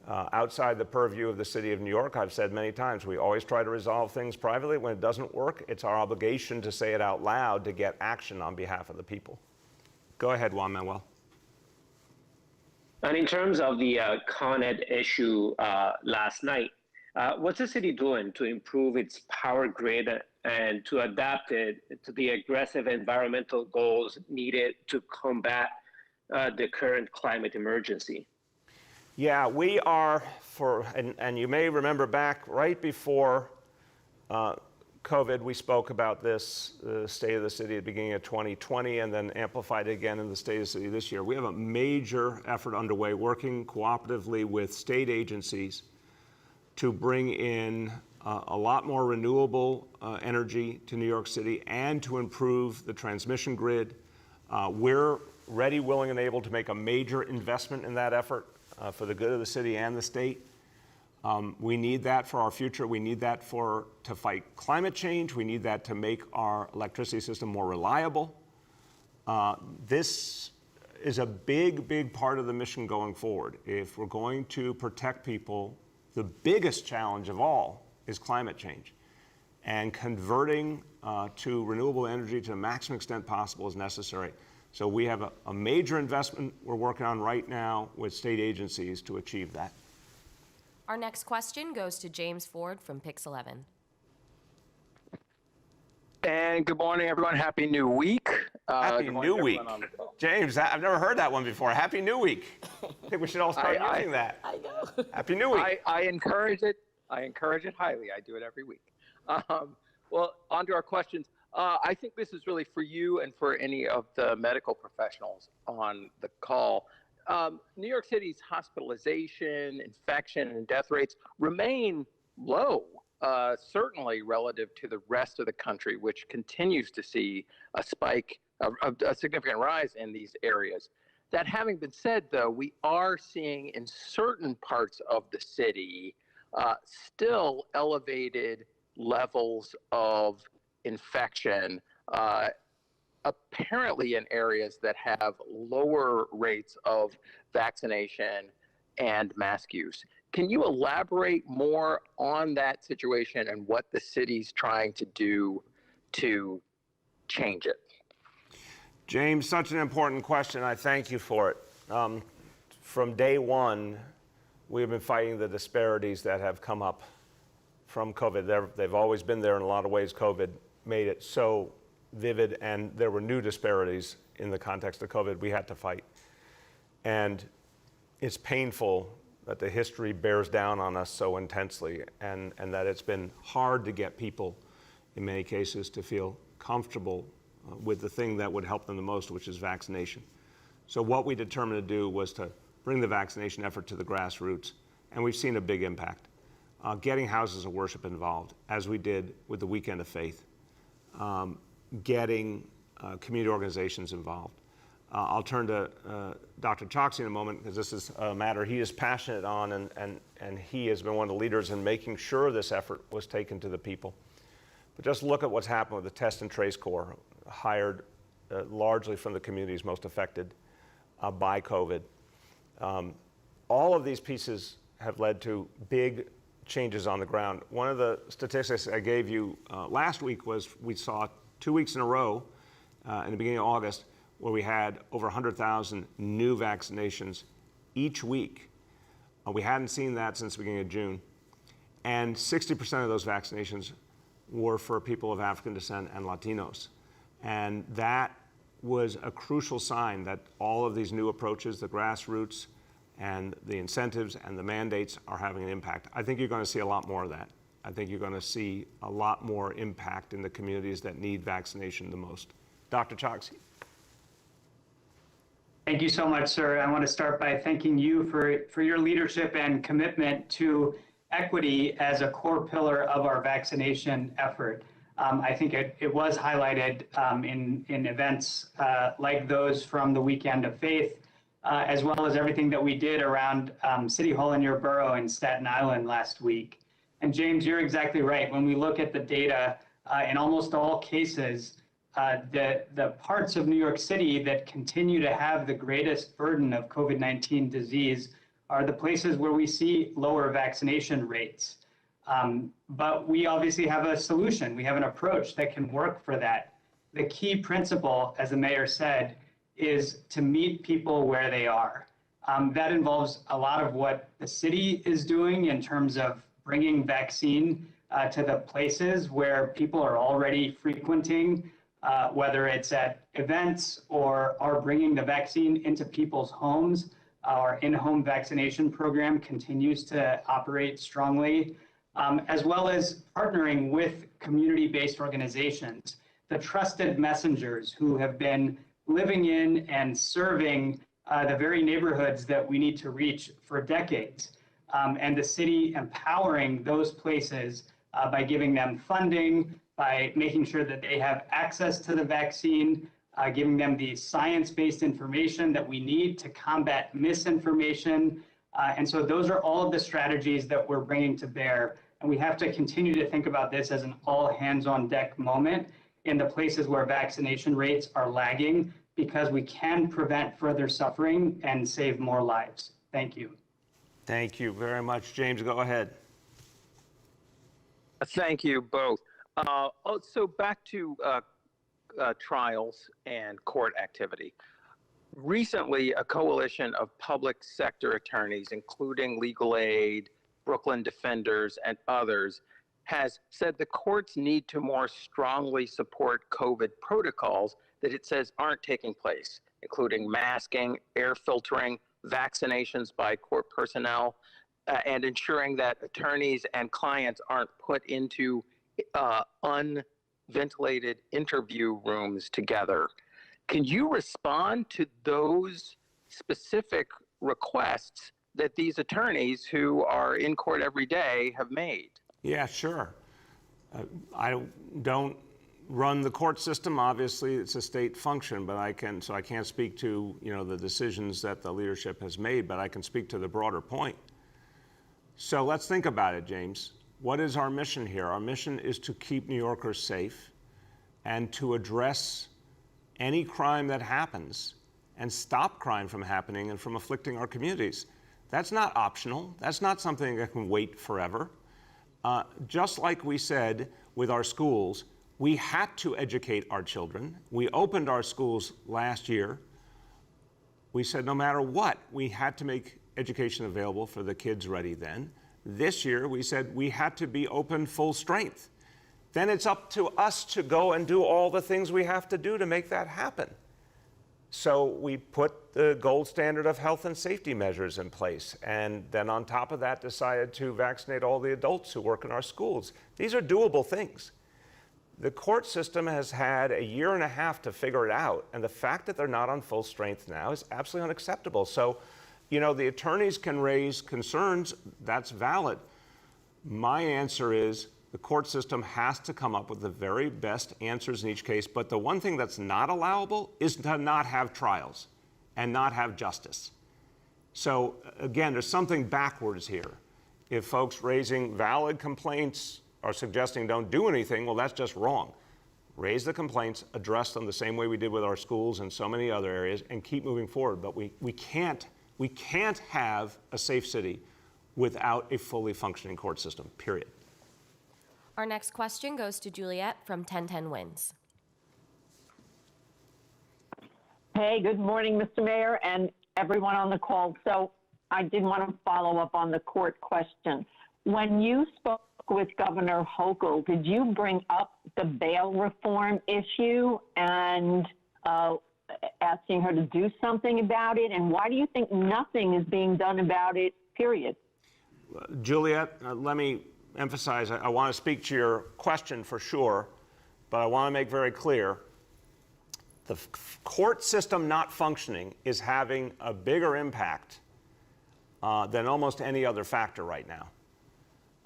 outside the purview of the city of New York, I've said many times, we always try to resolve things privately. When it doesn't work, it's our obligation to say it out loud to get action on behalf of the people. Go ahead, Juan Manuel. And in terms of the Con Ed issue last night, what's the city doing to improve its power grid and to adapt it to the aggressive environmental goals needed to combat the current climate emergency? Yeah, we are, and you may remember back right before COVID, we spoke about this, the state of the city at the beginning of 2020, and then amplified again in the state of the city this year. We have a major effort underway working cooperatively with state agencies to bring in a lot more renewable energy to New York City and to improve the transmission grid. We're ready, willing, and able to make a major investment in that effort for the good of the city and the state. We need that for our future. We need that to fight climate change. We need that to make our electricity system more reliable. This is a big, big part of the mission going forward. If we're going to protect people, the biggest challenge of all is climate change. And converting to renewable energy to the maximum extent possible is necessary. So we have a major investment we're working on right now with state agencies to achieve that. Our next question goes to James Ford from Pix 11. And good morning, everyone. Happy New Week. Happy New Week. James, I've never heard that one before. Happy New Week. I think we should all start using that. I know. Happy New Week. I encourage it. I encourage it highly. I do it every week. Well, on to our questions. I think this is really for you and for any of the medical professionals on the call. New York City's hospitalization, infection, and death rates remain low, certainly relative to the rest of the country, which continues to see a spike, a significant rise in these areas. That having been said, though, we are seeing in certain parts of the city still elevated levels of infection, apparently in areas that have lower rates of vaccination and mask use. Can you elaborate more on that situation and what the city's trying to do to change it? James, such an important question. I thank you for it. From day one, we've been fighting the disparities that have come up from COVID. They've always been there in a lot of ways. COVID made it so vivid, and there were new disparities in the context of COVID we had to fight. And it's painful that the history bears down on us so intensely, and that it's been hard to get people, in many cases, to feel comfortable with the thing that would help them the most, which is vaccination. So what we determined to do was to bring the vaccination effort to the grassroots, and we've seen a big impact. getting houses of worship involved, as we did with the Weekend of Faith, getting community organizations involved. I'll turn to Dr. Choksi in a moment, because this is a matter he is passionate on, and he has been one of the leaders in making sure this effort was taken to the people. But just look at what's happened with the Test and Trace Corps, hired largely from the communities most affected by COVID. All of these pieces have led to big changes on the ground. One of the statistics I gave you last week was we saw 2 weeks in a row in the beginning of August where we had over 100,000 new vaccinations each week. We hadn't seen that since the beginning of June. And 60% of those vaccinations were for people of African descent and Latinos. And that was a crucial sign that all of these new approaches, the grassroots and the incentives and the mandates, are having an impact. I think you're going to see a lot more of that. I think you're going to see a lot more impact in the communities that need vaccination the most. Dr. Choksi. Thank you so much, sir. I want to start by thanking you for your leadership and commitment to equity as a core pillar of our vaccination effort. I think it was highlighted in events like those from the Weekend of Faith, as well as everything that we did around City Hall in your borough in Staten Island last week. And James, you're exactly right. When we look at the data, in almost all cases, the parts of New York City that continue to have the greatest burden of COVID-19 disease are the places where we see lower vaccination rates. But we obviously have a solution. We have an approach that can work for that. The key principle, as the mayor said, is to meet people where they are. That involves a lot of what the city is doing in terms of bringing vaccine to the places where people are already frequenting, whether it's at events or are bringing the vaccine into people's homes. Our in-home vaccination program continues to operate strongly, as well as partnering with community-based organizations, the trusted messengers who have been living in and serving the very neighborhoods that we need to reach for decades, and the city empowering those places by giving them funding, by making sure that they have access to the vaccine, giving them the science-based information that we need to combat misinformation. And so those are all of the strategies that we're bringing to bear. And we have to continue to think about this as an all hands on deck moment in the places where vaccination rates are lagging, because we can prevent further suffering and save more lives. Thank you. Thank you very much. James, go ahead. Thank you both. So back to trials and court activity. Recently, a coalition of public sector attorneys, including Legal Aid, Brooklyn Defenders, and others, has said the courts need to more strongly support COVID protocols that it says aren't taking place, including masking, air filtering, vaccinations by court personnel, and ensuring that attorneys and clients aren't put into unventilated interview rooms together. Can you respond to those specific requests that these attorneys who are in court every day have made? Yeah, sure. I don't run the court system. Obviously, it's a state function, but I can't speak to the decisions that the leadership has made, but I can speak to the broader point. So let's think about it, James. What is our mission here? Our mission is to keep New Yorkers safe and to address any crime that happens and stop crime from happening and from afflicting our communities. That's not optional. That's not something that can wait forever. Just like we said with our schools, we had to educate our children. We opened our schools last year. We said no matter what, we had to make education available for the kids ready then. This year, we said we had to be open full strength. Then it's up to us to go and do all the things we have to do to make that happen. So we put the gold standard of health and safety measures in place, and then on top of that decided to vaccinate all the adults who work in our schools. These are doable things. The court system has had a year and a half to figure it out, and the fact that they're not on full strength now is absolutely unacceptable. So, the attorneys can raise concerns, that's valid. My answer is the court system has to come up with the very best answers in each case, but the one thing that's not allowable is to not have trials and not have justice. So again, there's something backwards here. If folks raising valid complaints are suggesting don't do anything, well, that's just wrong. Raise the complaints, address them the same way we did with our schools and so many other areas, and keep moving forward. But we can't have a safe city without a fully functioning court system, period. Our next question goes to Juliet from 1010 Wins. Hey, good morning, Mr. Mayor and everyone on the call. So I did want to follow up on the court question. When you spoke with Governor Hochul, did you bring up the bail reform issue and asking her to do something about it? And why do you think nothing is being done about it, period? Juliet, let me emphasize, I want to speak to your question for sure, but I want to make very clear, the court system not functioning is having a bigger impact than almost any other factor right now.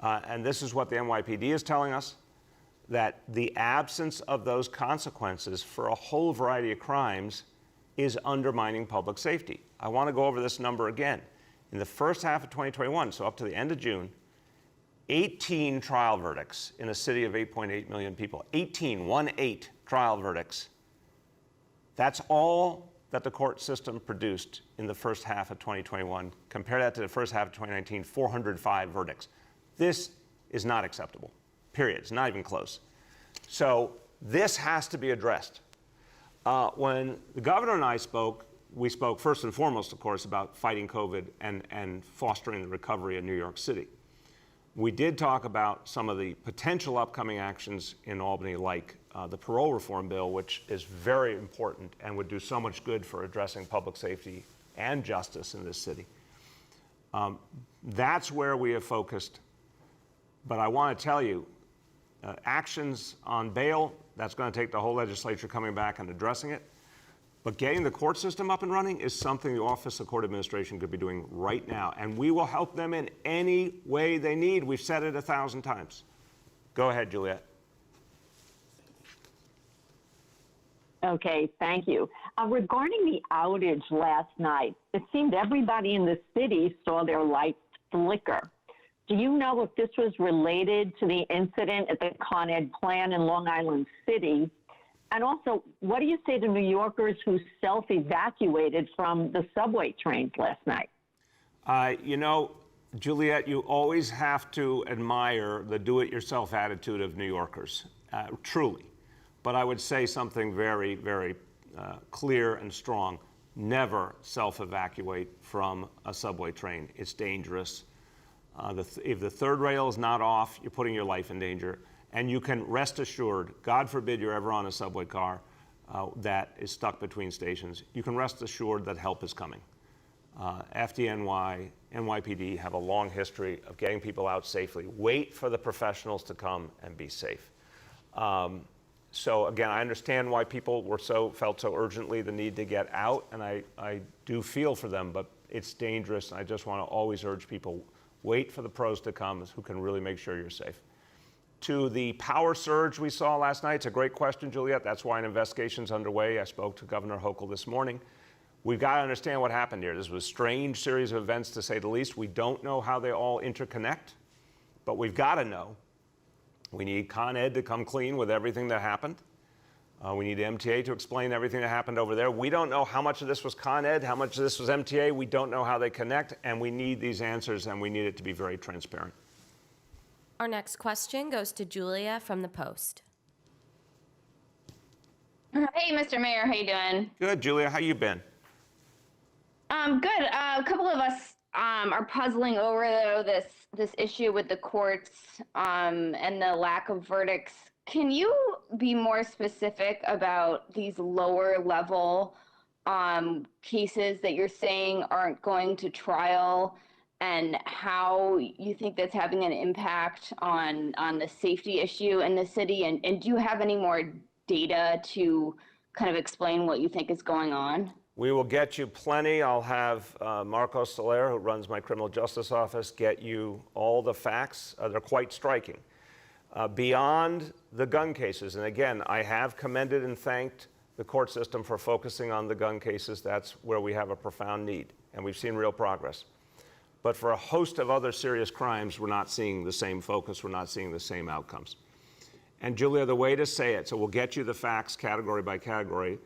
And this is what the NYPD is telling us, that the absence of those consequences for a whole variety of crimes is undermining public safety. I want to go over this number again. In the first half of 2021, so up to the end of June, 18 trial verdicts in a city of 8.8 million people. 18 trial verdicts. That's all that the court system produced in the first half of 2021. Compare that to the first half of 2019, 405 verdicts. This is not acceptable, period. It's not even close. So this has to be addressed. When the governor and I spoke, we spoke first and foremost, of course, about fighting COVID and fostering the recovery in New York City. We did talk about some of the potential upcoming actions in Albany, like the parole reform bill, which is very important and would do so much good for addressing public safety and justice in this city. That's where we have focused. But I want to tell you, actions on bail, that's going to take the whole legislature coming back and addressing it. But getting the court system up and running is something the Office of Court Administration could be doing right now. And we will help them in any way they need. We've said it 1,000 times. Go ahead, Juliet. Okay, thank you. Regarding the outage last night, it seemed everybody in the city saw their lights flicker. Do you know if this was related to the incident at the Con Ed plant in Long Island City? And also, what do you say to New Yorkers who self-evacuated from the subway trains last night? You know, Juliet, you always have to admire the do-it-yourself attitude of New Yorkers, truly. But I would say something very, very clear and strong. Never self-evacuate from a subway train. It's dangerous. If the third rail is not off, you're putting your life in danger. And you can rest assured, God forbid you're ever on a subway car that is stuck between stations, you can rest assured that help is coming. FDNY, NYPD have a long history of getting people out safely. Wait for the professionals to come and be safe. So again, I understand why people felt so urgently the need to get out, and I do feel for them, but it's dangerous. And I just want to always urge people, wait for the pros to come who can really make sure you're safe. To the power surge we saw last night, it's a great question, Juliet. That's why an investigation's underway. I spoke to Governor Hochul this morning. We've got to understand what happened here. This was a strange series of events, to say the least. We don't know how they all interconnect, but we've got to know. We need Con Ed to come clean with everything that happened. We need MTA to explain everything that happened over there. We don't know how much of this was Con Ed, how much of this was MTA. We don't know how they connect, and we need these answers, and we need it to be very transparent. Our next question goes to Julia from the Post. Hey, Mr. Mayor, how you doing? Good, Julia. How you been? Good. A couple of us are puzzling over though this issue with the courts and the lack of verdicts. Can you be more specific about these lower level cases that you're saying aren't going to trial, and how you think that's having an impact on the safety issue in the city? And do you have any more data to kind of explain what you think is going on? We will get you plenty. I'll have Marco Soler, who runs my criminal justice office, get you all the facts. They're quite striking. Beyond the gun cases, and again, I have commended and thanked the court system for focusing on the gun cases. That's where we have a profound need, and we've seen real progress. But for a host of other serious crimes, we're not seeing the same focus, we're not seeing the same outcomes. And Julia, the way to say it, so we'll get you the facts category by category,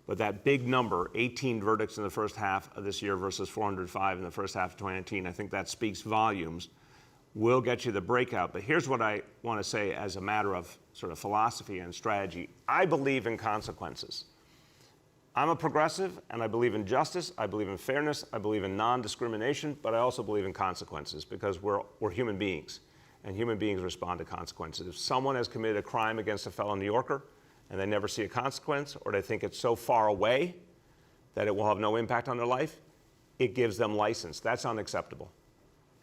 but that big number, 18 verdicts in the first half of this year versus 405 in the first half of 2019, I think that speaks volumes. We'll get you the breakout. But here's what I want to say as a matter of sort of philosophy and strategy. I believe in consequences. I'm a progressive, and I believe in justice, I believe in fairness, I believe in non-discrimination, but I also believe in consequences because we're human beings, and human beings respond to consequences. If someone has committed a crime against a fellow New Yorker and they never see a consequence, or they think it's so far away that it will have no impact on their life, it gives them license. That's unacceptable.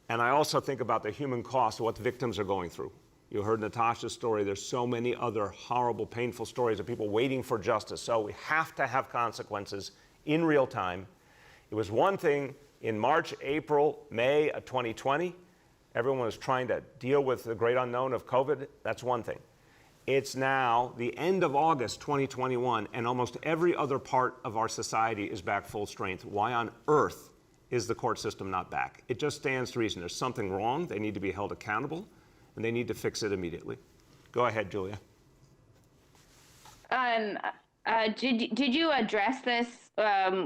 And I also think about the human cost of what the victims are going through. You heard Natasha's story. There's so many other horrible, painful stories of people waiting for justice. So we have to have consequences in real time. It was one thing in March, April, May of 2020. Everyone was trying to deal with the great unknown of COVID. That's one thing. It's now the end of August 2021, and almost every other part of our society is back full strength. Why on earth is the court system not back? It just stands to reason. There's something wrong. They need to be held accountable, and they need to fix it immediately. Go ahead, Julia. Did you address this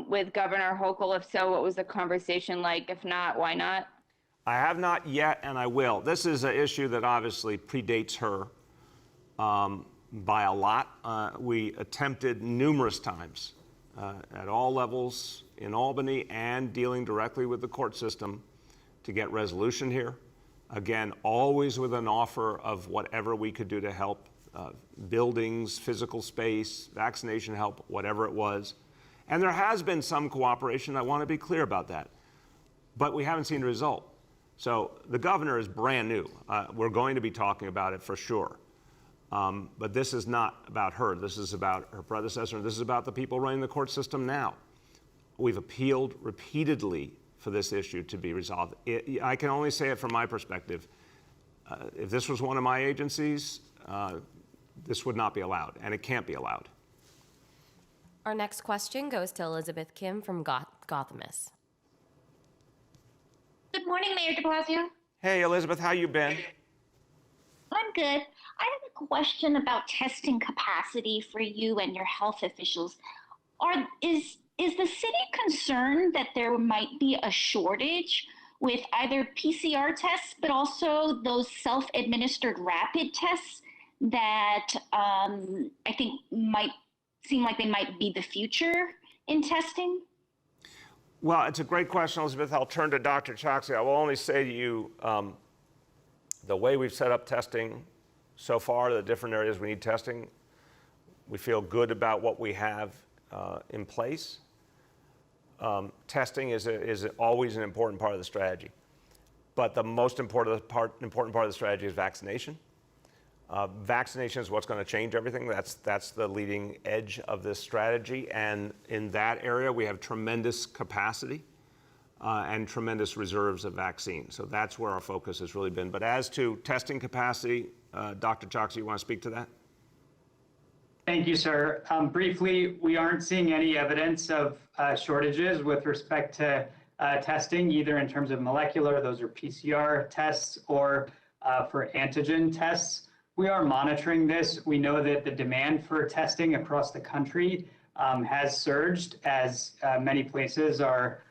with Governor Hochul? If so, what was the conversation like? If not, why not? I have not yet, and I will. This is an issue that obviously predates her by a lot. We attempted numerous times at all levels in Albany and dealing directly with the court system to get resolution here. Again, always with an offer of whatever we could do to help buildings, physical space, vaccination help, whatever it was. And there has been some cooperation. I want to be clear about that. But we haven't seen a result. So the governor is brand new. We're going to be talking about it for sure. But this is not about her. This is about her predecessor. This is about the people running the court system now. We've appealed repeatedly for this issue to be resolved. I can only say it from my perspective. If this was one of my agencies, this would not be allowed, and it can't be allowed. Our next question goes to Elizabeth Kim from Gothamus. Good morning, Mayor de Blasio. Hey, Elizabeth, how you been? I'm good. I have a question about testing capacity for you and your health officials. Is the city concerned that there might be a shortage with either PCR tests, but also those self-administered rapid tests that I think might seem like they might be the future in testing? Well, it's a great question, Elizabeth. I'll turn to Dr. Choksi. I will only say to you, the way we've set up testing so far, the different areas we need testing, we feel good about what we have in place. Testing is always an important part of the strategy. But the most important part of the strategy is vaccination. Vaccination is what's going to change everything. That's the leading edge of this strategy. And in that area, we have tremendous capacity and tremendous reserves of vaccine. So that's where our focus has really been. But as to testing capacity, Dr. Choksi, you want to speak to that? Thank you, sir. Briefly, we aren't seeing any evidence of shortages with respect to testing, either in terms of molecular, those are PCR tests, or for antigen tests. We are monitoring this. We know that the demand for testing across the country has surged as many places are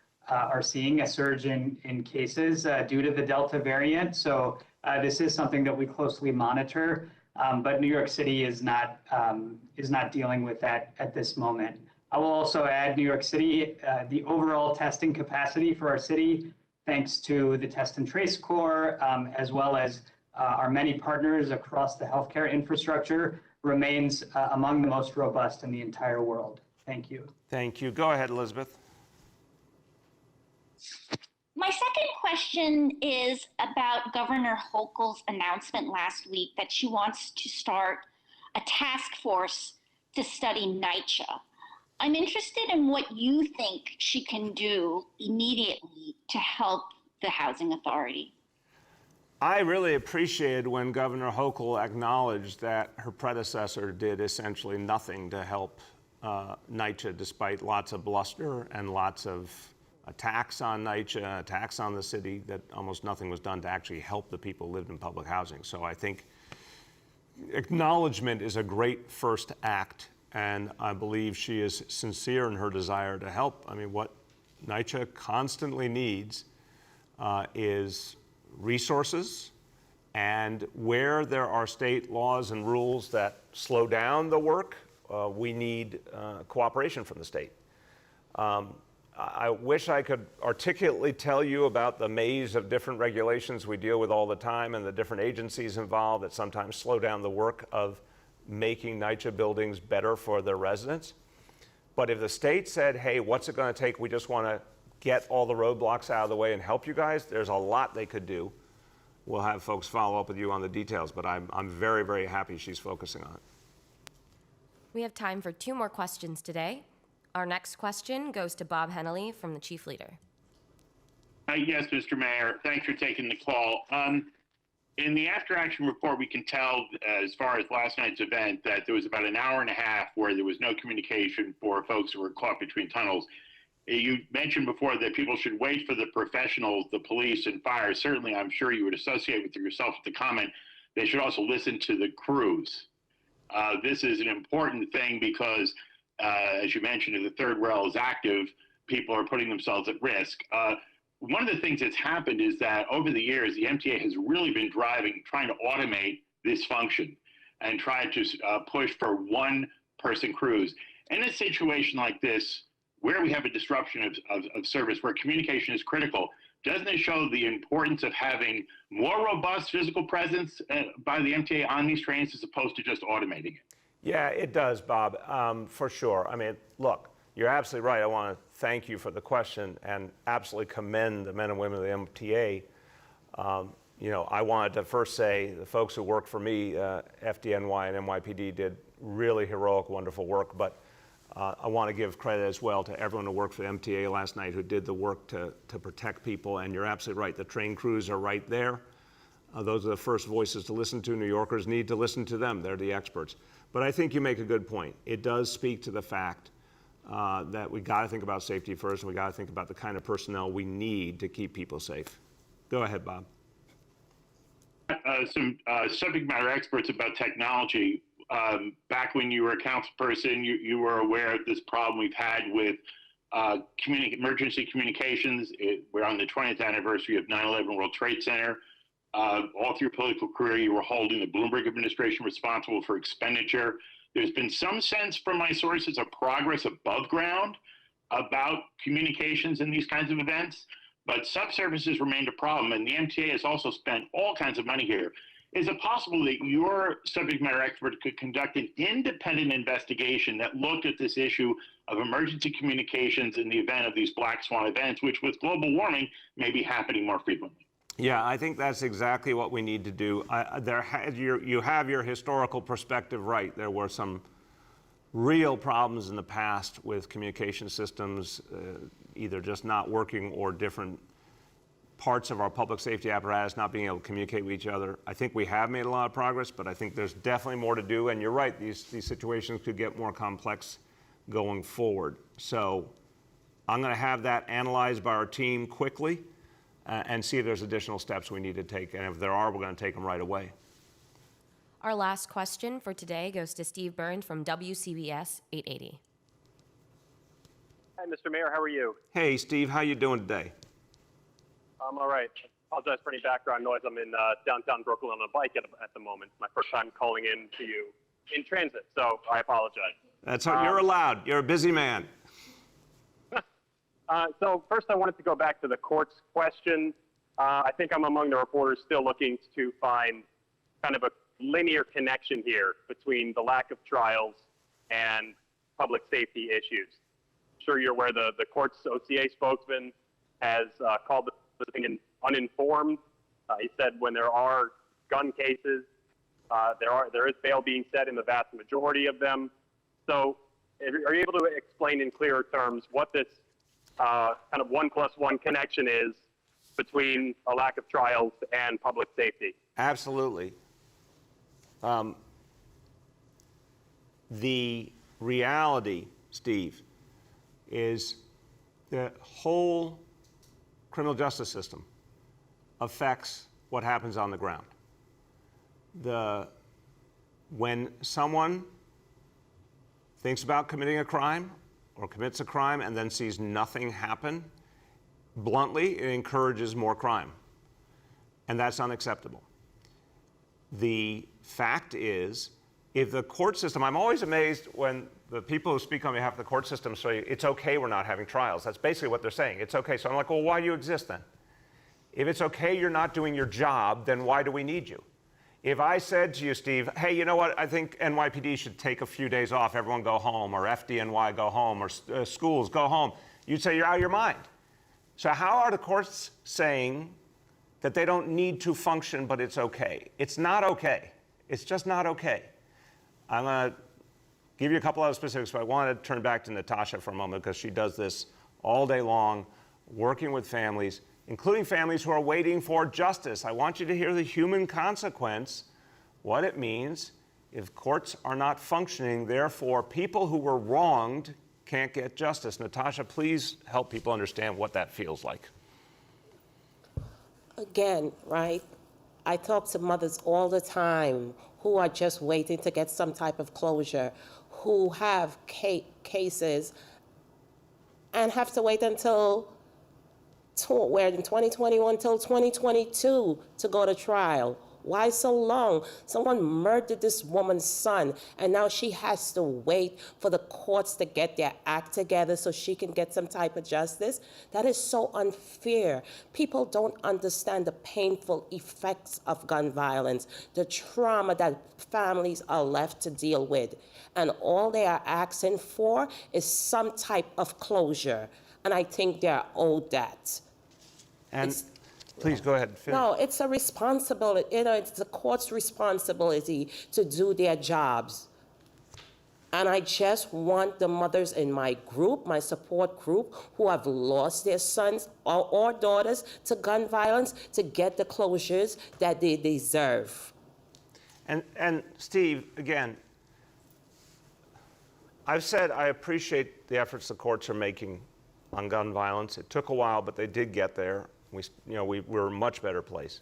seeing a surge in cases due to the Delta variant. So this is something that we closely monitor, but New York City is not dealing with that at this moment. I will also add New York City, the overall testing capacity for our city, thanks to the Test and Trace Corps, as well as our many partners across the healthcare infrastructure, remains among the most robust in the entire world. Thank you. Thank you. Go ahead, Elizabeth. My second question is about Governor Hochul's announcement last week that she wants to start a task force to study NYCHA. I'm interested in what you think she can do immediately to help the Housing Authority. I really appreciated when Governor Hochul acknowledged that her predecessor did essentially nothing to help NYCHA, despite lots of bluster and lots of attacks on NYCHA, attacks on the city, that almost nothing was done to actually help the people who lived in public housing. So I think acknowledgement is a great first act, and I believe she is sincere in her desire to help. I mean, what NYCHA constantly needs is resources, and where there are state laws and rules that slow down the work, we need cooperation from the state. I wish I could articulately tell you about the maze of different regulations we deal with all the time and the different agencies involved that sometimes slow down the work of making NYCHA buildings better for their residents. But if the state said, hey, what's it going to take? We just want to get all the roadblocks out of the way and help you guys, there's a lot they could do. We'll have folks follow up with you on the details, but I'm very, very happy she's focusing on it. We have time for 2 more questions today. Our next question goes to Bob Hennelly from the Chief Leader. Yes, Mr. Mayor. Thanks for taking the call. In the after action report, we can tell, as far as last night's event, that there was about an hour and a half where there was no communication for folks who were caught between tunnels. You mentioned before that people should wait for the professionals, the police and fire. Certainly, I'm sure you would associate with yourself with the comment, they should also listen to the crews. This is an important thing because, as you mentioned, if the third rail is active, people are putting themselves at risk. One of the things that's happened is that over the years, the MTA has really been trying to automate this function and try to push for one-person crews. In a situation like this, where we have a disruption of service, where communication is critical, doesn't it show the importance of having more robust physical presence by the MTA on these trains as opposed to just automating it? Yeah, it does, Bob, for sure. I mean, look, you're absolutely right. I want to thank you for the question and absolutely commend the men and women of the MTA. You know, I wanted to first say the folks who work for me, FDNY and NYPD, did really heroic, wonderful work, but I want to give credit as well to everyone who worked for the MTA last night who did the work to protect people. And you're absolutely right. The train crews are right there. Those are the first voices to listen to. New Yorkers need to listen to them. They're the experts. But I think you make a good point. It does speak to the fact that we got to think about safety first, and we got to think about the kind of personnel we need to keep people safe. Go ahead, Bob. Some subject matter experts about technology. Back when you were a council person, you were aware of this problem we've had with emergency communications. We're on the 20th anniversary of 9/11 World Trade Center. All through your political career, you were holding the Bloomberg administration responsible for expenditure. There's been some sense from my sources of progress above ground about communications in these kinds of events, but subservices remained a problem, and the MTA has also spent all kinds of money here. Is it possible that your subject matter expert could conduct an independent investigation that looked at this issue of emergency communications in the event of these black swan events, which with global warming may be happening more frequently? Yeah, I think that's exactly what we need to do. You have your historical perspective right. There were some real problems in the past with communication systems, either just not working or different parts of our public safety apparatus not being able to communicate with each other. I think we have made a lot of progress, but I think there's definitely more to do. And you're right, these situations could get more complex going forward. So I'm going to have that analyzed by our team quickly and see if there's additional steps we need to take. And if there are, we're going to take them right away. Our last question for today goes to Steve Burns from WCBS 880. Hi, Mr. Mayor. How are you? Hey, Steve. How you doing today? I'm all right. Apologize for any background noise. I'm in downtown Brooklyn on a bike at the moment. My first time calling in to you in transit, so I apologize. That's how you're allowed. You're a busy man. So first, I wanted to go back to the court's question. I think I'm among the reporters still looking to find kind of a linear connection here between the lack of trials and public safety issues. I'm sure you're aware the court's OCA spokesman has called this opinion uninformed. He said when there are gun cases, there is bail being set in the vast majority of them. So are you able to explain in clearer terms what this kind of 1+1 connection is between a lack of trials and public safety? Absolutely. The reality, Steve, is the whole criminal justice system affects what happens on the ground. When someone thinks about committing a crime or commits a crime and then sees nothing happen, bluntly, it encourages more crime. And that's unacceptable. The fact is, if the court system, I'm always amazed when the people who speak on behalf of the court system say, it's okay we're not having trials. That's basically what they're saying. It's okay. So I'm like, well, why do you exist then? If it's okay you're not doing your job, then why do we need you? If I said to you, Steve, hey, you know what, I think NYPD should take a few days off, everyone go home, or FDNY go home, or schools go home, you'd say you're out of your mind. So how are the courts saying that they don't need to function, but it's okay? It's not okay. It's just not okay. I'm going to give you a couple other specifics, but I want to turn back to Natasha for a moment because she does this all day long, working with families, including families who are waiting for justice. I want you to hear the human consequence, what it means if courts are not functioning. Therefore, people who were wronged can't get justice. Natasha, please help people understand what that feels like. Again, right? I talk to mothers all the time who are just waiting to get some type of closure, who have cases and have to wait until we're in 2021 till 2022 to go to trial. Why so long? Someone murdered this woman's son, and now she has to wait for the courts to get their act together so she can get some type of justice. That is so unfair. People don't understand the painful effects of gun violence, the trauma that families are left to deal with. And all they are asking for is some type of closure. And I think they're owed that. And please go ahead and finish. No, it's a responsibility. It's the court's responsibility to do their jobs. And I just want the mothers in my group, my support group, who have lost their sons or daughters to gun violence to get the closures that they deserve. And Steve, again, I've said I appreciate the efforts the courts are making on gun violence. It took a while, but they did get there. We're a much better place.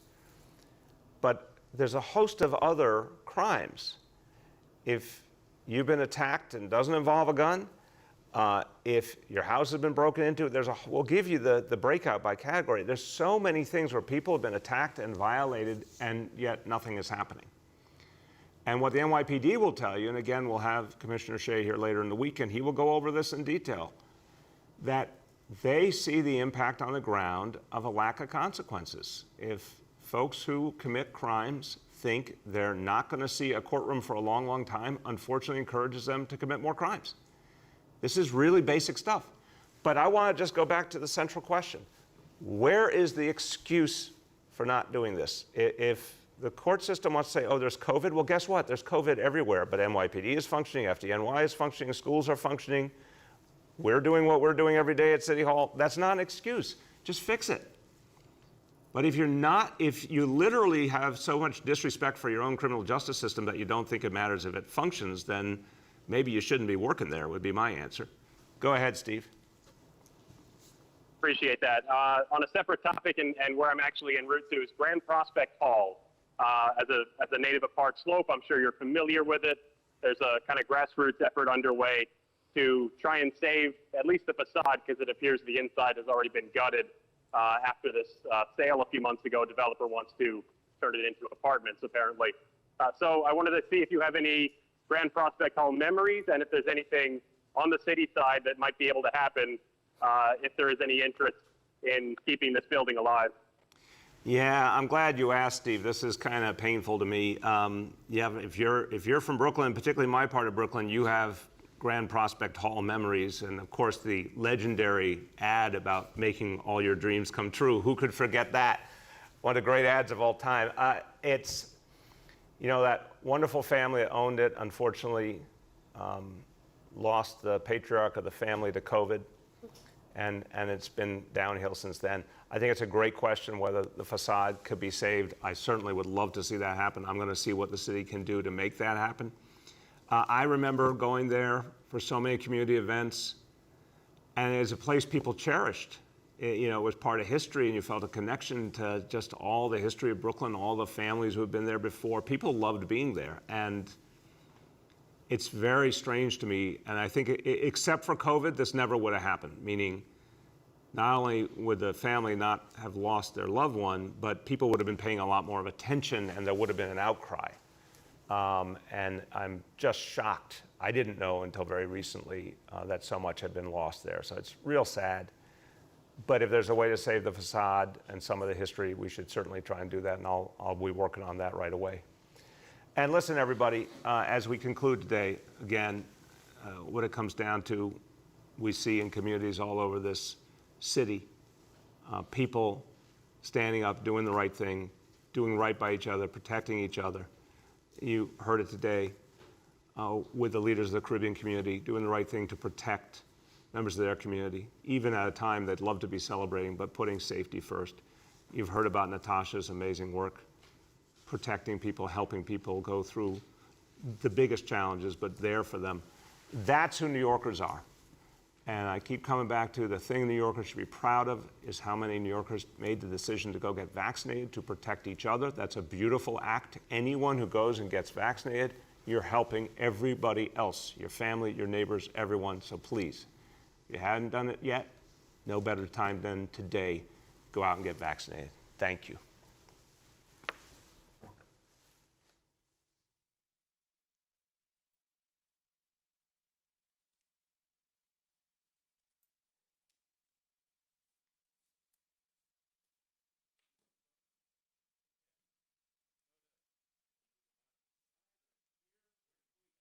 But there's a host of other crimes. If you've been attacked and doesn't involve a gun, if your house has been broken into, we'll give you the breakout by category. There's so many things where people have been attacked and violated, and yet nothing is happening. And what the NYPD will tell you, and again, we'll have Commissioner Shea here later in the week, and he will go over this in detail, that they see the impact on the ground of a lack of consequences. If folks who commit crimes think they're not going to see a courtroom for a long, long time, unfortunately encourages them to commit more crimes. This is really basic stuff. But I want to just go back to the central question. Where is the excuse for not doing this? If the court system wants to say, oh, there's COVID, well, guess what? There's COVID everywhere, but NYPD is functioning, FDNY is functioning, schools are functioning. We're doing what we're doing every day at City Hall. That's not an excuse. Just fix it. But if you literally have so much disrespect for your own criminal justice system that you don't think it matters if it functions, then maybe you shouldn't be working there, would be my answer. Go ahead, Steve. Appreciate that. On a separate topic, and where I'm actually en route to, is Grand Prospect Hall. As a native of Park Slope, I'm sure you're familiar with it. There's a kind of grassroots effort underway to try and save at least the facade, because it appears the inside has already been gutted after this sale a few months ago. A developer wants to turn it into apartments, apparently. So I wanted to see if you have any Grand Prospect Hall memories, and if there's anything on the city side that might be able to happen if there is any interest in keeping this building alive. Yeah, I'm glad you asked, Steve. This is kind of painful to me. If you're from Brooklyn, particularly my part of Brooklyn, you have Grand Prospect Hall memories, and of course the legendary ad about making all your dreams come true. Who could forget that? One of the great ads of all time. It's, that wonderful family that owned it, unfortunately, lost the patriarch of the family to COVID, and it's been downhill since then. I think it's a great question whether the facade could be saved. I certainly would love to see that happen. I'm going to see what the city can do to make that happen. I remember going there for so many community events, and it's a place people cherished. It was part of history, and you felt a connection to just all the history of Brooklyn, all the families who had been there before. People loved being there, and it's very strange to me, and I think except for COVID, this never would have happened, meaning not only would the family not have lost their loved one, but people would have been paying a lot more of attention, and there would have been an outcry. And I'm just shocked. I didn't know until very recently that so much had been lost there, so it's real sad. But if there's a way to save the facade and some of the history, we should certainly try and do that, and I'll be working on that right away. And listen, everybody, as we conclude today, again, what it comes down to, we see in communities all over this city, people standing up, doing the right thing, doing right by each other, protecting each other. You heard it today with the leaders of the Caribbean community, doing the right thing to protect members of their community, even at a time they'd love to be celebrating, but putting safety first. You've heard about Natasha's amazing work, protecting people, helping people go through the biggest challenges, but there for them. That's who New Yorkers are. And I keep coming back to the thing New Yorkers should be proud of is how many New Yorkers made the decision to go get vaccinated to protect each other. That's a beautiful act. Anyone who goes and gets vaccinated, you're helping everybody else, your family, your neighbors, everyone. So please, if you haven't done it yet, no better time than today. Go out and get vaccinated. Thank you.